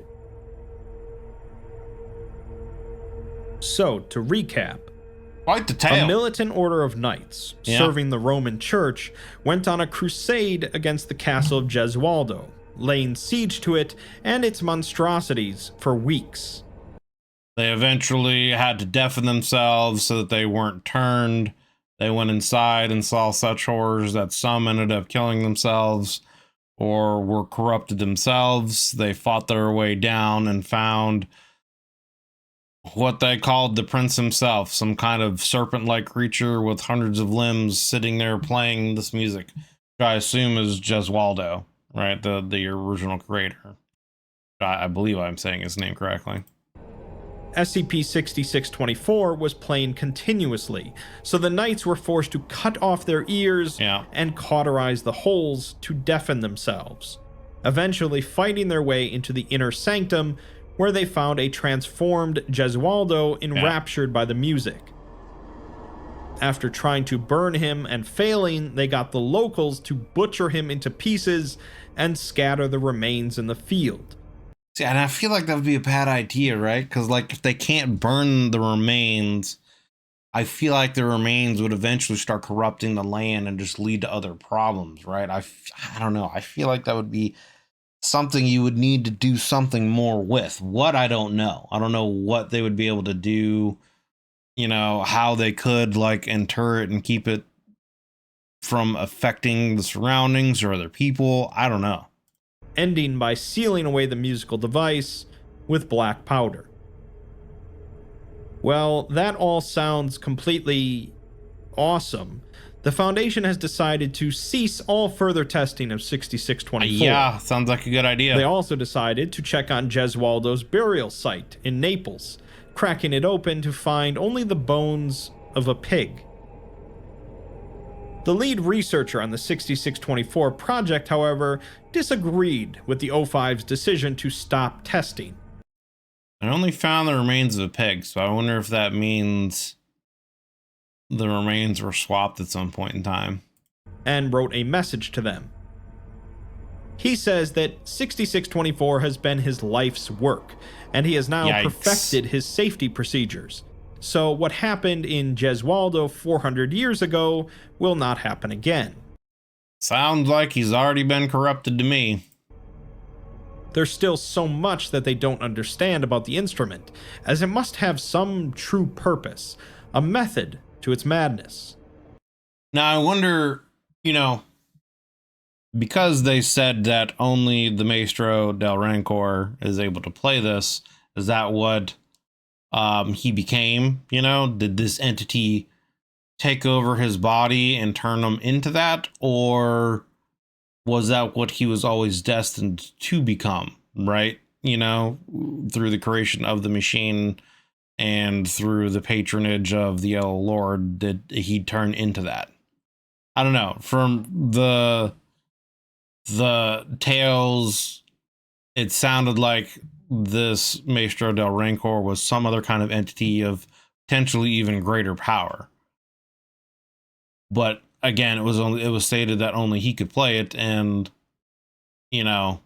So, to recap, Quite the tale. a militant order of knights serving the Roman Church went on a crusade against the castle of Gesualdo, laying siege to it and its monstrosities for weeks. They eventually had to deafen themselves so that they weren't turned. They went inside and saw such horrors that some ended up killing themselves or were corrupted themselves. They fought their way down and found what they called the prince himself, some kind of serpent-like creature with hundreds of limbs sitting there playing this music, which I assume is Gesualdo, right? The original creator. I believe I'm saying his name correctly. SCP-6624 was playing continuously, so the knights were forced to cut off their ears and cauterize the holes to deafen themselves, eventually fighting their way into the inner sanctum, where they found a transformed Gesualdo enraptured by the music. After trying to burn him and failing, they got the locals to butcher him into pieces and scatter the remains in the field. See, and I feel like that would be a bad idea, right? Because, like, if they can't burn the remains, I feel like the remains would eventually start corrupting the land and just lead to other problems, right? I don't know. I feel like that would be something you would need to do something more with. What, I don't know. I don't know what they would be able to do, you know, how they could, like, inter it and keep it from affecting the surroundings or other people. I don't know. Ending by sealing away the musical device with black powder. Well, that all sounds completely awesome. The Foundation has decided to cease all further testing of 6624. Yeah, sounds like a good idea. They also decided to check on Gesualdo's burial site in Naples, cracking it open to find only the bones of a pig. The lead researcher on the 6624 project, however, disagreed with the O5's decision to stop testing. I only found the remains of a pig, so I wonder if that means the remains were swapped at some point in time. And wrote a message to them. He says that 6624 has been his life's work, and he has now perfected his safety procedures. So what happened in Gesualdo 400 years ago will not happen again. Sounds like he's already been corrupted to me. There's still so much that they don't understand about the instrument, as it must have some true purpose, a method to its madness. Now I wonder, you know, because they said that only the Maestro del Rancore is able to play this, is that what he became? You know, did this entity take over his body and turn him into that, or was that what he was always destined to become, right? You know, through the creation of the machine and through the patronage of the Yellow Lord, did he turn into that? I don't know. From the tales, it sounded like this Maestro del Rancore was some other kind of entity of potentially even greater power. But again, it was stated that only he could play it, and you know,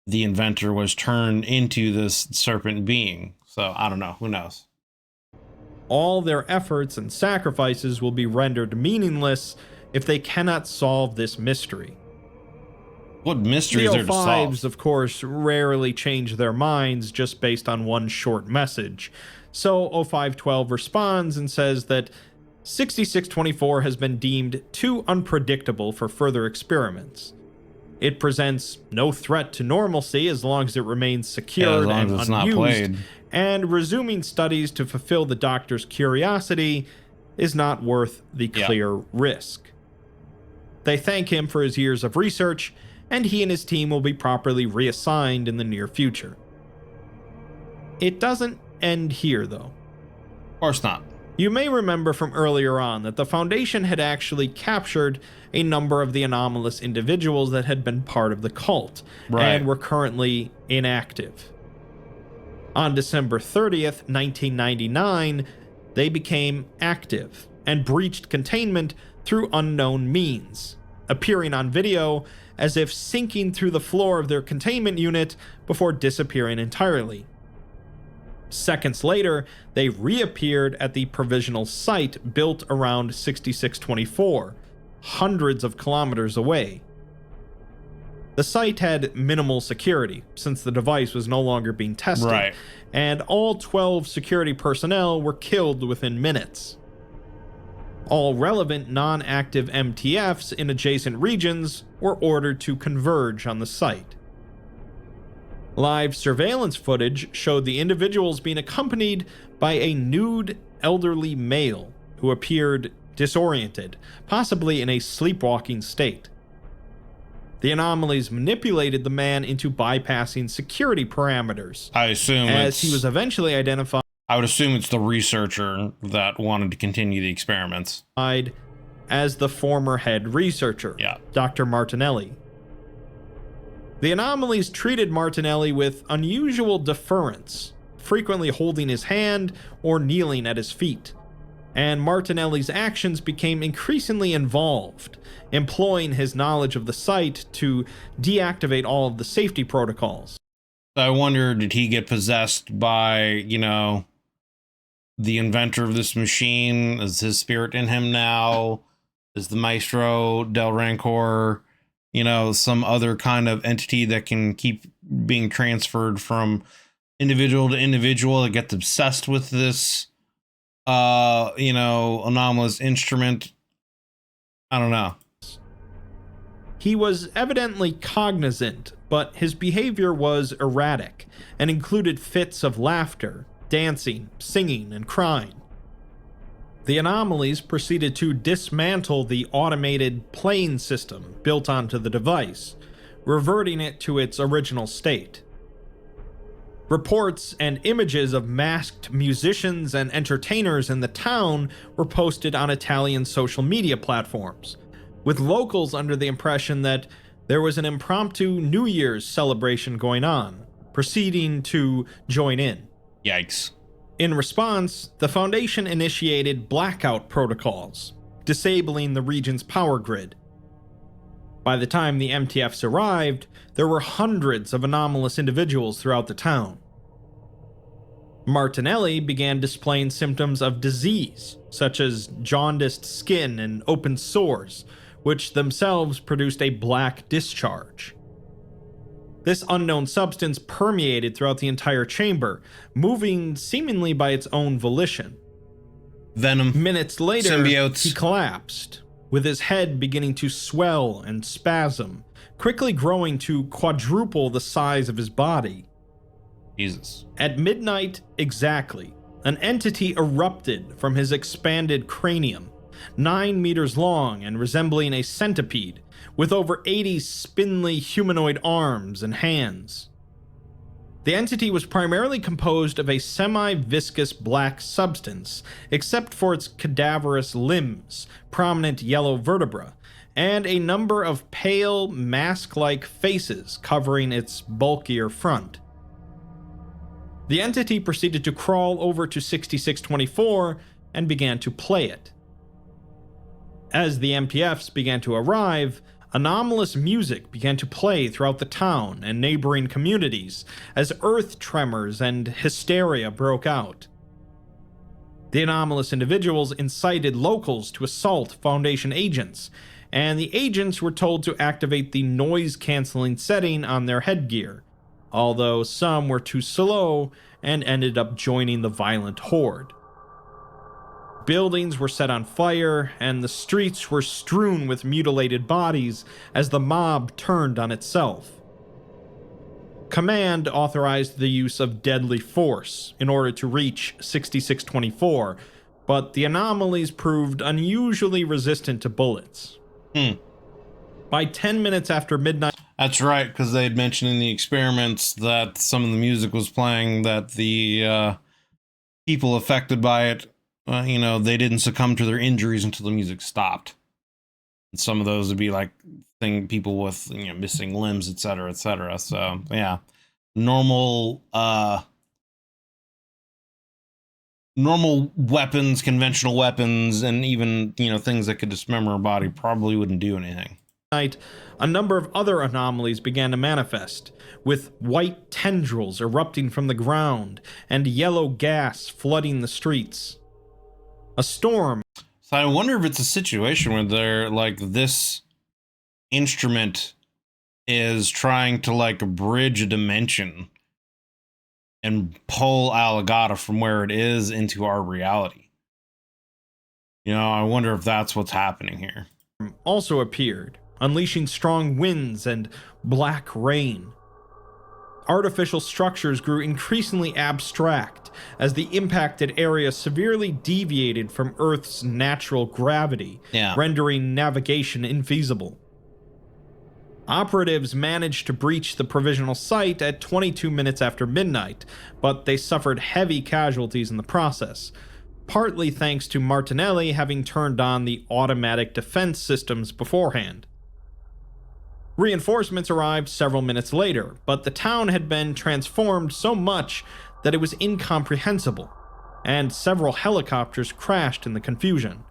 the inventor was turned into this serpent being. So I don't know, who knows? All their efforts and sacrifices will be rendered meaningless if they cannot solve this mystery. What mystery is there to solve? The O5s, of course, rarely change their minds just based on one short message. So O512 responds and says that 6624 has been deemed too unpredictable for further experiments. It presents no threat to normalcy as long as it remains secured and unused, not played. And resuming studies to fulfill the doctor's curiosity is not worth the clear risk. They thank him for his years of research, and he and his team will be properly reassigned in the near future. It doesn't end here, though. Of course not. You may remember from earlier on that the Foundation had actually captured a number of the anomalous individuals that had been part of the cult, and were currently inactive. On December 30th, 1999, they became active and breached containment through unknown means, appearing on video as if sinking through the floor of their containment unit before disappearing entirely. Seconds later, they reappeared at the provisional site built around 6624, hundreds of kilometers away. The site had minimal security, since the device was no longer being tested, and all 12 security personnel were killed within minutes. All relevant non-active MTFs in adjacent regions were ordered to converge on the site. Live surveillance footage showed the individuals being accompanied by a nude elderly male who appeared disoriented, possibly in a sleepwalking state. The anomalies manipulated the man into bypassing security parameters, I assume as he was eventually identified I would assume it's the researcher that wanted to continue the experiments. as the former head researcher, Yeah. Dr. Martinelli. The anomalies treated Martinelli with unusual deference, frequently holding his hand or kneeling at his feet, and Martinelli's actions became increasingly involved, employing his knowledge of the site to deactivate all of the safety protocols. I wonder, did he get possessed by, you know, the inventor of this machine? Is his spirit in him now? Is the Maestro del Rancore, you know, some other kind of entity that can keep being transferred from individual to individual that gets obsessed with this, you know, anomalous instrument? I don't know. He was evidently cognizant, but his behavior was erratic and included fits of laughter, dancing, singing, and crying. The anomalies proceeded to dismantle the automated playing system built onto the device, reverting it to its original state. Reports and images of masked musicians and entertainers in the town were posted on Italian social media platforms, with locals under the impression that there was an impromptu New Year's celebration going on, proceeding to join in. Yikes. In response, the Foundation initiated blackout protocols, disabling the region's power grid. By the time the MTFs arrived, there were hundreds of anomalous individuals throughout the town. Martinelli began displaying symptoms of disease, such as jaundiced skin and open sores, which themselves produced a black discharge. This unknown substance permeated throughout the entire chamber, moving seemingly by its own volition. Venom. Minutes later, Symbiotes. he collapsed, with his head beginning to swell and spasm, quickly growing to quadruple the size of his body. Jesus. At midnight exactly, an entity erupted from his expanded cranium, 9 meters long and resembling a centipede, with over 80 spindly humanoid arms and hands. The entity was primarily composed of a semi-viscous black substance, except for its cadaverous limbs, prominent yellow vertebra, and a number of pale, mask-like faces covering its bulkier front. The entity proceeded to crawl over to 6624 and began to play it. As the MTFs began to arrive, anomalous music began to play throughout the town and neighboring communities as earth tremors and hysteria broke out. The anomalous individuals incited locals to assault Foundation agents, and the agents were told to activate the noise-canceling setting on their headgear, although some were too slow and ended up joining the violent horde. Buildings were set on fire, and the streets were strewn with mutilated bodies as the mob turned on itself. Command authorized the use of deadly force in order to reach 6624, but the anomalies proved unusually resistant to bullets. By 10 minutes after midnight... That's right, because they had mentioned in the experiments that some of the music was playing, that the people affected by it, you know, they didn't succumb to their injuries until the music stopped. And some of those would be like people with, you know, missing limbs, etc., etc. So yeah, normal weapons, conventional weapons, and even, you know, things that could dismember a body probably wouldn't do anything. A number of other anomalies began to manifest, with white tendrils erupting from the ground and yellow gas flooding the streets. A storm. So I wonder if it's a situation where they're like, this instrument is trying to like bridge a dimension and pull Alagadda from where it is into our reality. You know, I wonder if that's what's happening here. Also appeared, unleashing strong winds and black rain. Artificial structures grew increasingly abstract as the impacted area severely deviated from Earth's natural gravity, rendering navigation infeasible. Operatives managed to breach the provisional site at 22 minutes after midnight, but they suffered heavy casualties in the process, partly thanks to Martinelli having turned on the automatic defense systems beforehand. Reinforcements arrived several minutes later, but the town had been transformed so much that it was incomprehensible, and several helicopters crashed in the confusion.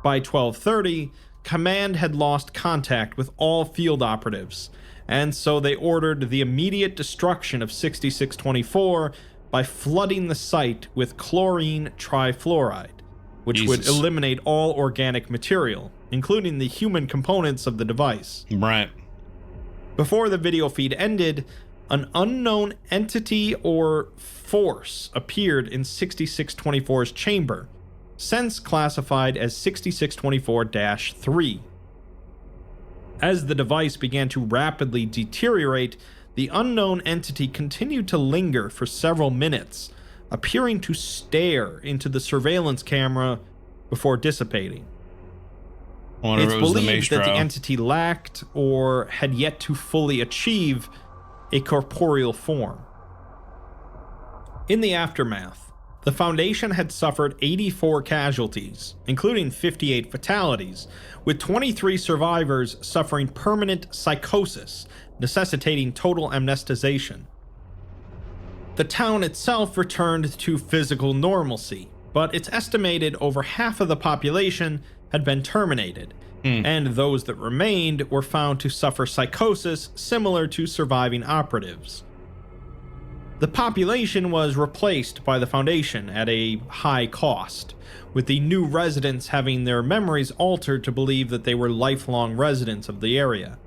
By 12:30, Command had lost contact with all field operatives, and so they ordered the immediate destruction of 6624 by flooding the site with chlorine trifluoride, which would eliminate all organic material, including the human components of the device. Right. Before the video feed ended, an unknown entity or force appeared in 6624's chamber, since classified as 6624-3. As the device began to rapidly deteriorate, the unknown entity continued to linger for several minutes, appearing to stare into the surveillance camera before dissipating. It's believed that the entity lacked, or had yet to fully achieve, a corporeal form. In the aftermath, the Foundation had suffered 84 casualties, including 58 fatalities, with 23 survivors suffering permanent psychosis, necessitating total amnestization. The town itself returned to physical normalcy, but it's estimated over half of the population had been terminated, and those that remained were found to suffer psychosis similar to surviving operatives. The population was replaced by the Foundation at a high cost, with the new residents having their memories altered to believe that they were lifelong residents of the area.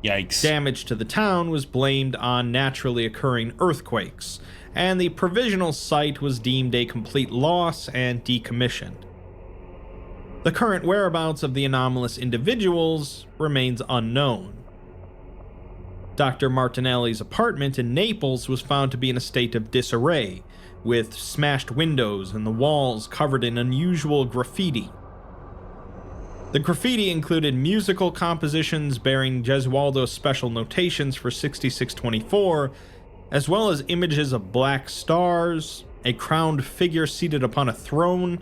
Yikes. Damage to the town was blamed on naturally occurring earthquakes, and the provisional site was deemed a complete loss and decommissioned. The current whereabouts of the anomalous individuals remains unknown. Dr. Martinelli's apartment in Naples was found to be in a state of disarray, with smashed windows and the walls covered in unusual graffiti. The graffiti included musical compositions bearing Gesualdo's special notations for 6624, as well as images of black stars, a crowned figure seated upon a throne,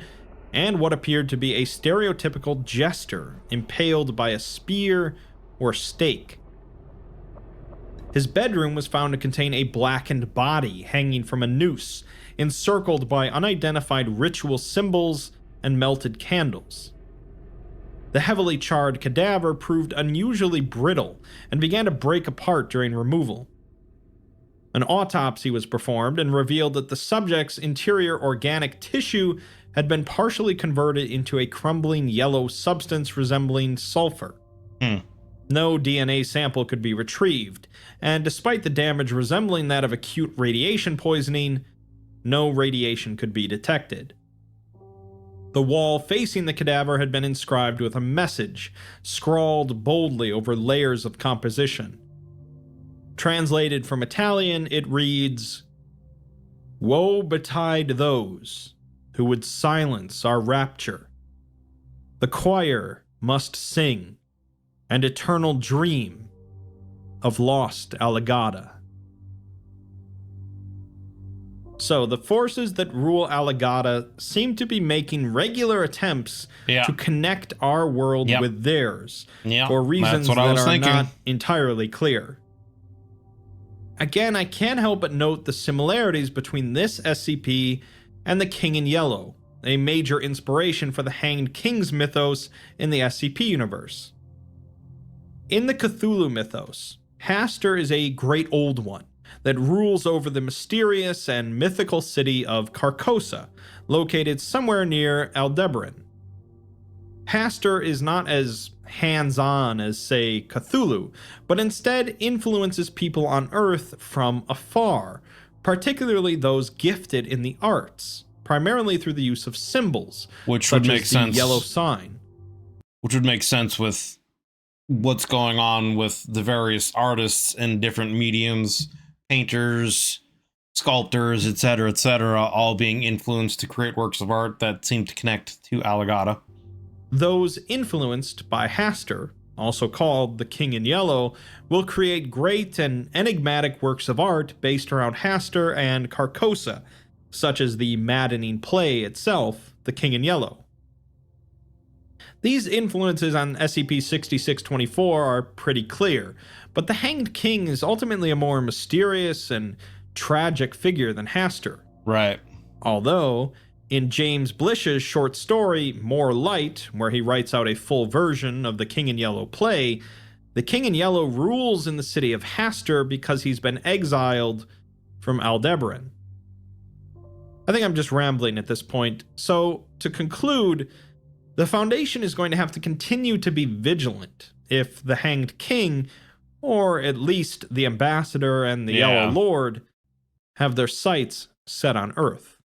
and what appeared to be a stereotypical jester impaled by a spear or stake. His bedroom was found to contain a blackened body hanging from a noose, encircled by unidentified ritual symbols and melted candles. The heavily charred cadaver proved unusually brittle and began to break apart during removal. An autopsy was performed and revealed that the subject's interior organic tissue had been partially converted into a crumbling yellow substance resembling sulfur. No DNA sample could be retrieved, and despite the damage resembling that of acute radiation poisoning, no radiation could be detected. The wall facing the cadaver had been inscribed with a message, scrawled boldly over layers of composition. Translated from Italian, it reads, "Woe betide those who would silence our rapture. The choir must sing an eternal dream of lost Alagadda." So, the forces that rule Alagadda seem to be making regular attempts to connect our world with theirs, for reasons that are not entirely clear. Again, I can't help but note the similarities between this SCP and the King in Yellow, a major inspiration for the Hanged King's mythos in the SCP universe. In the Cthulhu mythos, Hastur is a great old one that rules over the mysterious and mythical city of Carcosa, located somewhere near Aldebaran. Hastur is not as hands-on as, say, Cthulhu, but instead influences people on Earth from afar, particularly those gifted in the arts, primarily through the use of symbols, which would make sense. Yellow sign. Which would make sense with what's going on with the various artists in different mediums, painters, sculptors, etc., all being influenced to create works of art that seem to connect to Alagadda. Those influenced by Hastur also called The King in Yellow, will create great and enigmatic works of art based around Hastur and Carcosa, such as the maddening play itself, The King in Yellow. These influences on SCP-6624 are pretty clear, but the Hanged King is ultimately a more mysterious and tragic figure than Hastur. Right. Although, in James Blish's short story, More Light, where he writes out a full version of the King in Yellow play, the King in Yellow rules in the city of Hastur because he's been exiled from Aldebaran. I think I'm just rambling at this point, so to conclude, the Foundation is going to have to continue to be vigilant if the Hanged King, or at least the Ambassador and the Yellow Lord, have their sights set on Earth.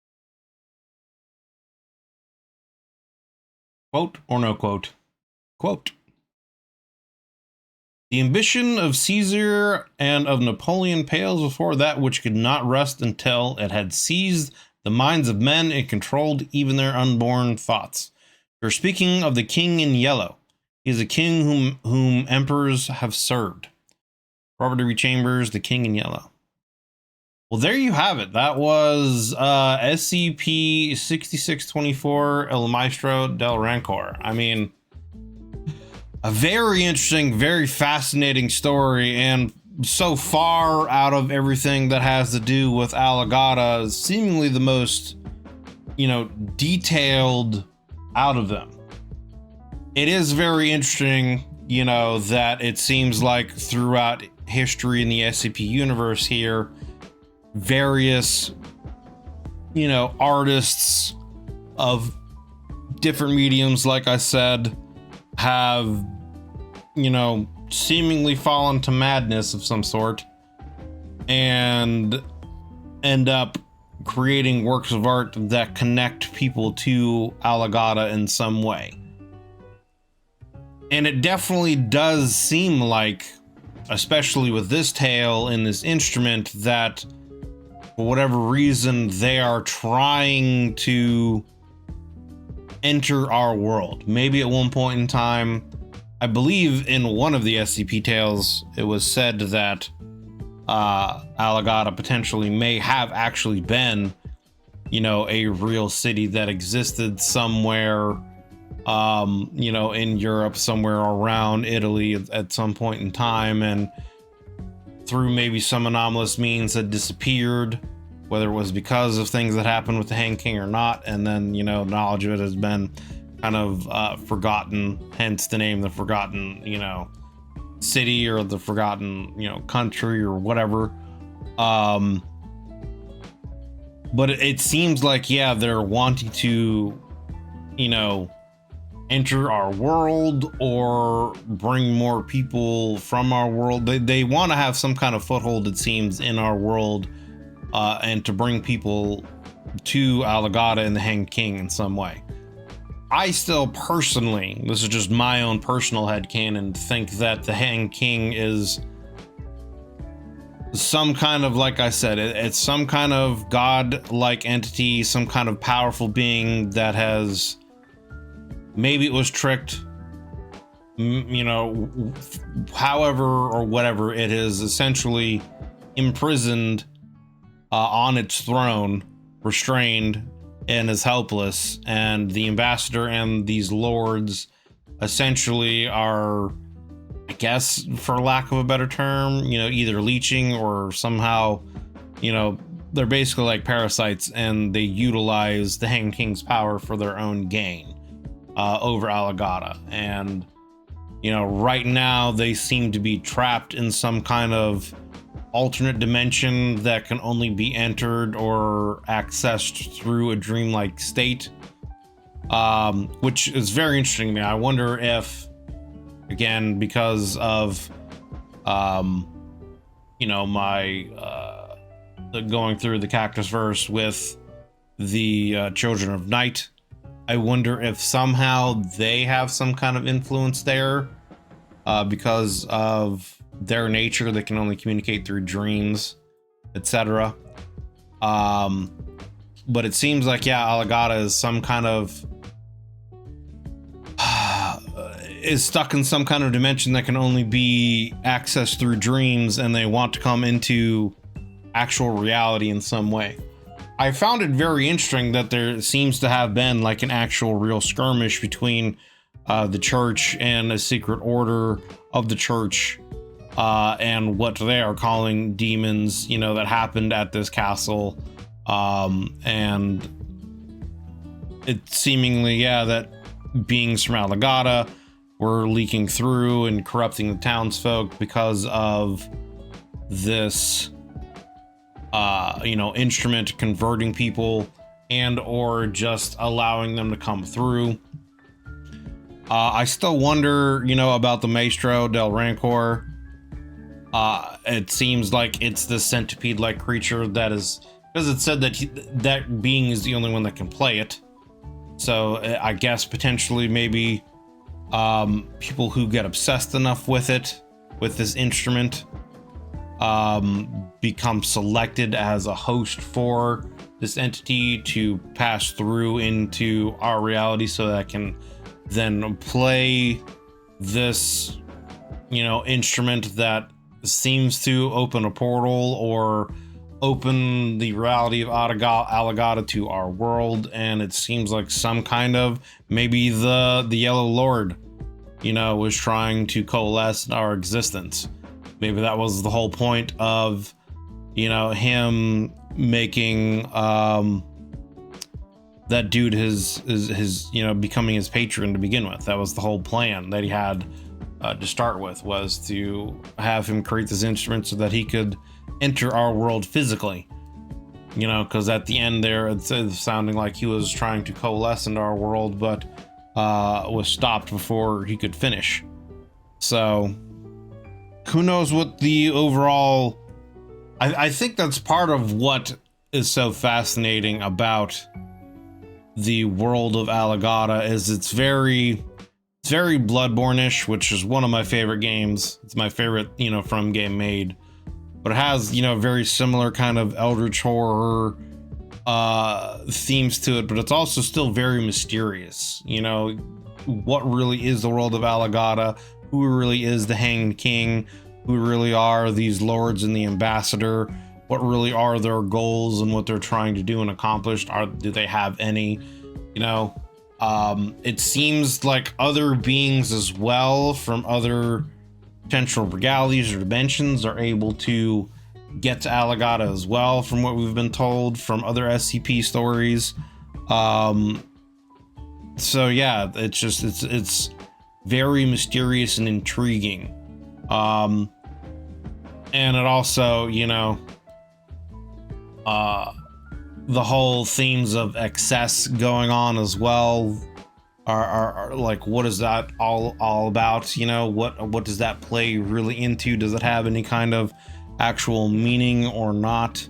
Quote or no quote? Quote. The ambition of Caesar and of Napoleon pales before that which could not rest until it had seized the minds of men and controlled even their unborn thoughts. You're speaking of the King in Yellow. He is a king whom emperors have served. Robert W. Chambers, The King in Yellow. Well, there you have it. That was SCP-6624, El Maestro del Rancore. I mean, a very interesting, very fascinating story, and so far out of everything that has to do with Alagadda, seemingly the most, detailed out of them. It is very interesting, that it seems like throughout history in the SCP universe here, various, artists of different mediums, like I said, have, seemingly fallen to madness of some sort and end up creating works of art that connect people to Alagadda in some way. And it definitely does seem like, especially with this tale in this instrument, that for whatever reason they are trying to enter our world. Maybe at one point in time, I believe in one of the SCP tales, it was said that Alagadda potentially may have actually been, a real city that existed somewhere, in Europe, somewhere around Italy at some point in time, and through maybe some anomalous means had disappeared, whether it was because of things that happened with the Hanged King or not, and then, knowledge of it has been kind of forgotten, hence the name, the Forgotten, city, or the Forgotten, country, or whatever. But it seems like, they're wanting to, enter our world or bring more people from our world. They want to have some kind of foothold, it seems, in our world, and to bring people to Alagadda and the Hanged King in some way. I still personally, this is just my own personal headcanon, think that the Hanged King is some kind of, like I said, it's some kind of god-like entity, some kind of powerful being that has, maybe it was tricked, however or whatever, it is essentially imprisoned on its throne, restrained, and is helpless, and the ambassador and these lords essentially are, I guess, for lack of a better term, either leeching or somehow, they're basically like parasites, and they utilize the Hanged King's power for their own gain over Alagadda. And, right now they seem to be trapped in some kind of alternate dimension that can only be entered or accessed through a dreamlike state, which is very interesting to me. I wonder if, again, because of my going through the Cactus verse with the Children of Night, I wonder if somehow they have some kind of influence there, because of their nature. They can only communicate through dreams, etc. But it seems like, Alagadda is some kind of is stuck in some kind of dimension that can only be accessed through dreams, and they want to come into actual reality in some way. I found it very interesting that there seems to have been like an actual real skirmish between the church and a secret order of the church, and what they are calling demons, you know, that happened at this castle. And it seemingly, yeah, that beings from Alagadda were leaking through and corrupting the townsfolk because of this, you know, instrument converting people and or just allowing them to come through. I still wonder, you know, about the Maestro del Rancore. It seems like it's the centipede-like creature that is, because it said that that being is the only one that can play it. So I guess potentially maybe people who get obsessed enough with it, with this instrument, become selected as a host for this entity to pass through into our reality, so that I can then play this, you know, instrument that seems to open a portal or open the reality of Alagadda to our world. And it seems like some kind of, maybe the Yellow Lord, you know, was trying to coalesce in our existence. Maybe that was the whole point of, you know, him making that dude his you know, becoming his patron to begin with. That was the whole plan that he had to start with, was to have him create this instrument so that he could enter our world physically, you know, because at the end there it's sounding like he was trying to coalesce into our world, but was stopped before he could finish. So who knows what the overall, I think that's part of what is so fascinating about the world of Alagadda, is it's very Bloodborne-ish, which is one of my favorite games. It's my favorite, you know, From game made, but it has, you know, very similar kind of eldritch horror themes to it, but it's also still very mysterious. You know, what really is the world of Alagadda? Who really is the Hanged King? Who really are these lords and the ambassador? What really are their goals and what they're trying to do and accomplish? Do they have any? You know, it seems like other beings as well from other potential regalities or dimensions are able to get to Alagadda as well, from what we've been told from other SCP stories. So yeah, it's just, it's very mysterious and intriguing. And it also, you know, the whole themes of excess going on as well are like, what is that all about? You know, what does that play really into? Does it have any kind of actual meaning or not?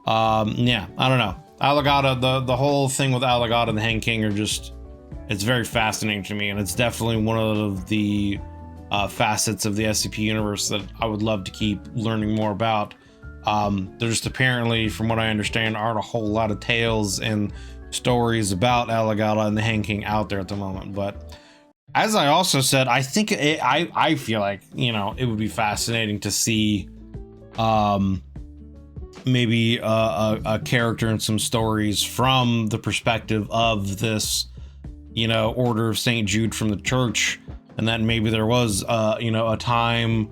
Yeah, I don't know. Alagadda, the whole thing with Alagadda and the Hanged King are just, it's very fascinating to me, and it's definitely one of the facets of the SCP universe that I would love to keep learning more about. There just apparently, from what I understand, aren't a whole lot of tales and stories about Alagadda and the Hanged King out there at the moment. But as I also said, I think I feel like, you know, it would be fascinating to see maybe a character and some stories from the perspective of this, you know, Order of St. Jude from the church, and that maybe there was you know, a time,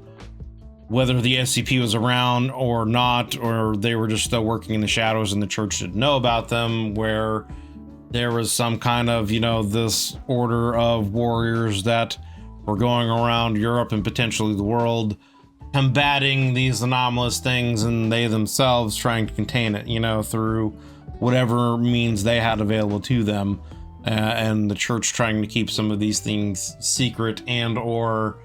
whether the SCP was around or not, or they were just still working in the shadows and the church didn't know about them, where there was some kind of, you know, this order of warriors that were going around Europe and potentially the world, combating these anomalous things, and they themselves trying to contain it, you know, through whatever means they had available to them, and the church trying to keep some of these things secret, and or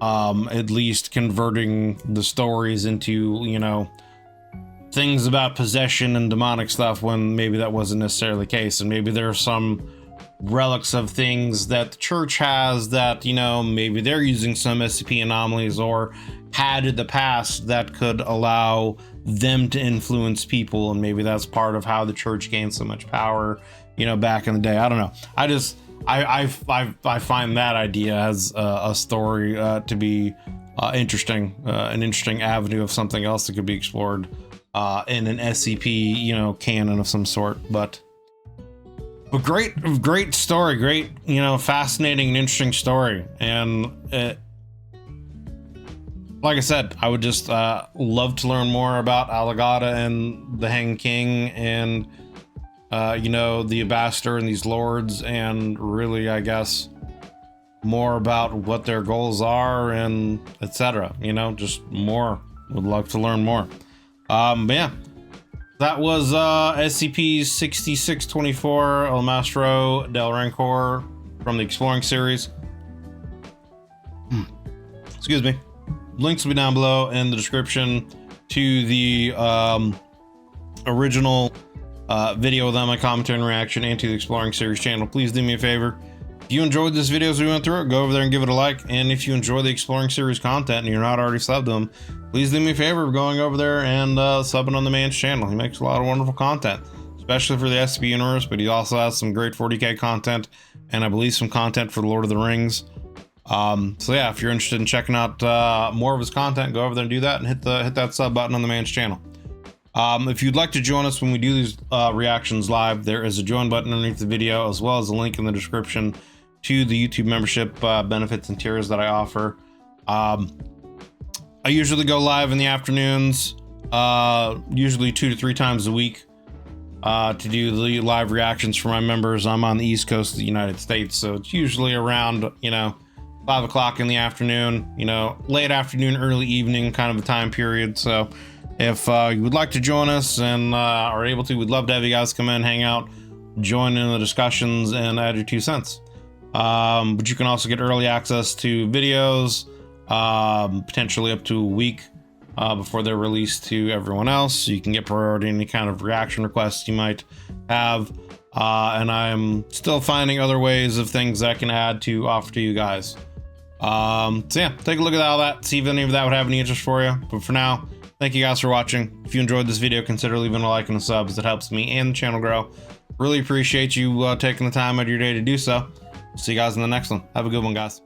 at least converting the stories into, you know, things about possession and demonic stuff, when maybe that wasn't necessarily the case. And maybe there are some relics of things that the church has that, you know, maybe they're using some SCP anomalies or had in the past that could allow them to influence people, and maybe that's part of how the church gained so much power, you know, back in the day. I don't know. I find that idea as a story to be interesting, an interesting avenue of something else that could be explored in an SCP, you know, canon of some sort. But great story, great, you know, fascinating and interesting story. And like I said, I would just love to learn more about Alagadda and the Hanged King, and you know, the ambassador and these lords, and really, I guess, more about what their goals are and etc. You know, just more. Would love to learn more. But yeah, that was SCP-6624, El Maestro del Rancore from the Exploring series. Excuse me. Links will be down below in the description to the original video with my commentary and reaction, and to the Exploring series channel. Please do me a favor. If you enjoyed this video as we went through it, go over there and give it a like. And if you enjoy the Exploring series content and you're not already subbed to him, please do me a favor of going over there and subbing on the man's channel. He makes a lot of wonderful content, especially for the SCP universe, but he also has some great 40k content, and I believe some content for the Lord of the Rings. So yeah, if you're interested in checking out more of his content, go over there and do that, and hit that sub button on the man's channel. If you'd like to join us when we do these reactions live, there is a join button underneath the video, as well as a link in the description to the YouTube membership benefits and tiers that I offer. I usually go live in the afternoons, usually 2 to 3 times a week, to do the live reactions for my members. I'm on the East Coast of the United States, so it's usually around, you know, 5 o'clock in the afternoon, you know, late afternoon, early evening kind of a time period. So if you would like to join us and are able to, we'd love to have you guys come in, hang out, join in the discussions, and add your 2 cents. But you can also get early access to videos, potentially up to a week before they're released to everyone else. So you can get priority any kind of reaction requests you might have. And I'm still finding other ways of things that I can add to offer to you guys. So yeah, take a look at all that, see if any of that would have any interest for you. But for now, thank you guys for watching. If you enjoyed this video, consider leaving a like and a sub, as it helps me and the channel grow. Really appreciate you taking the time out of your day to do so. See you guys in the next one. Have a good one, guys.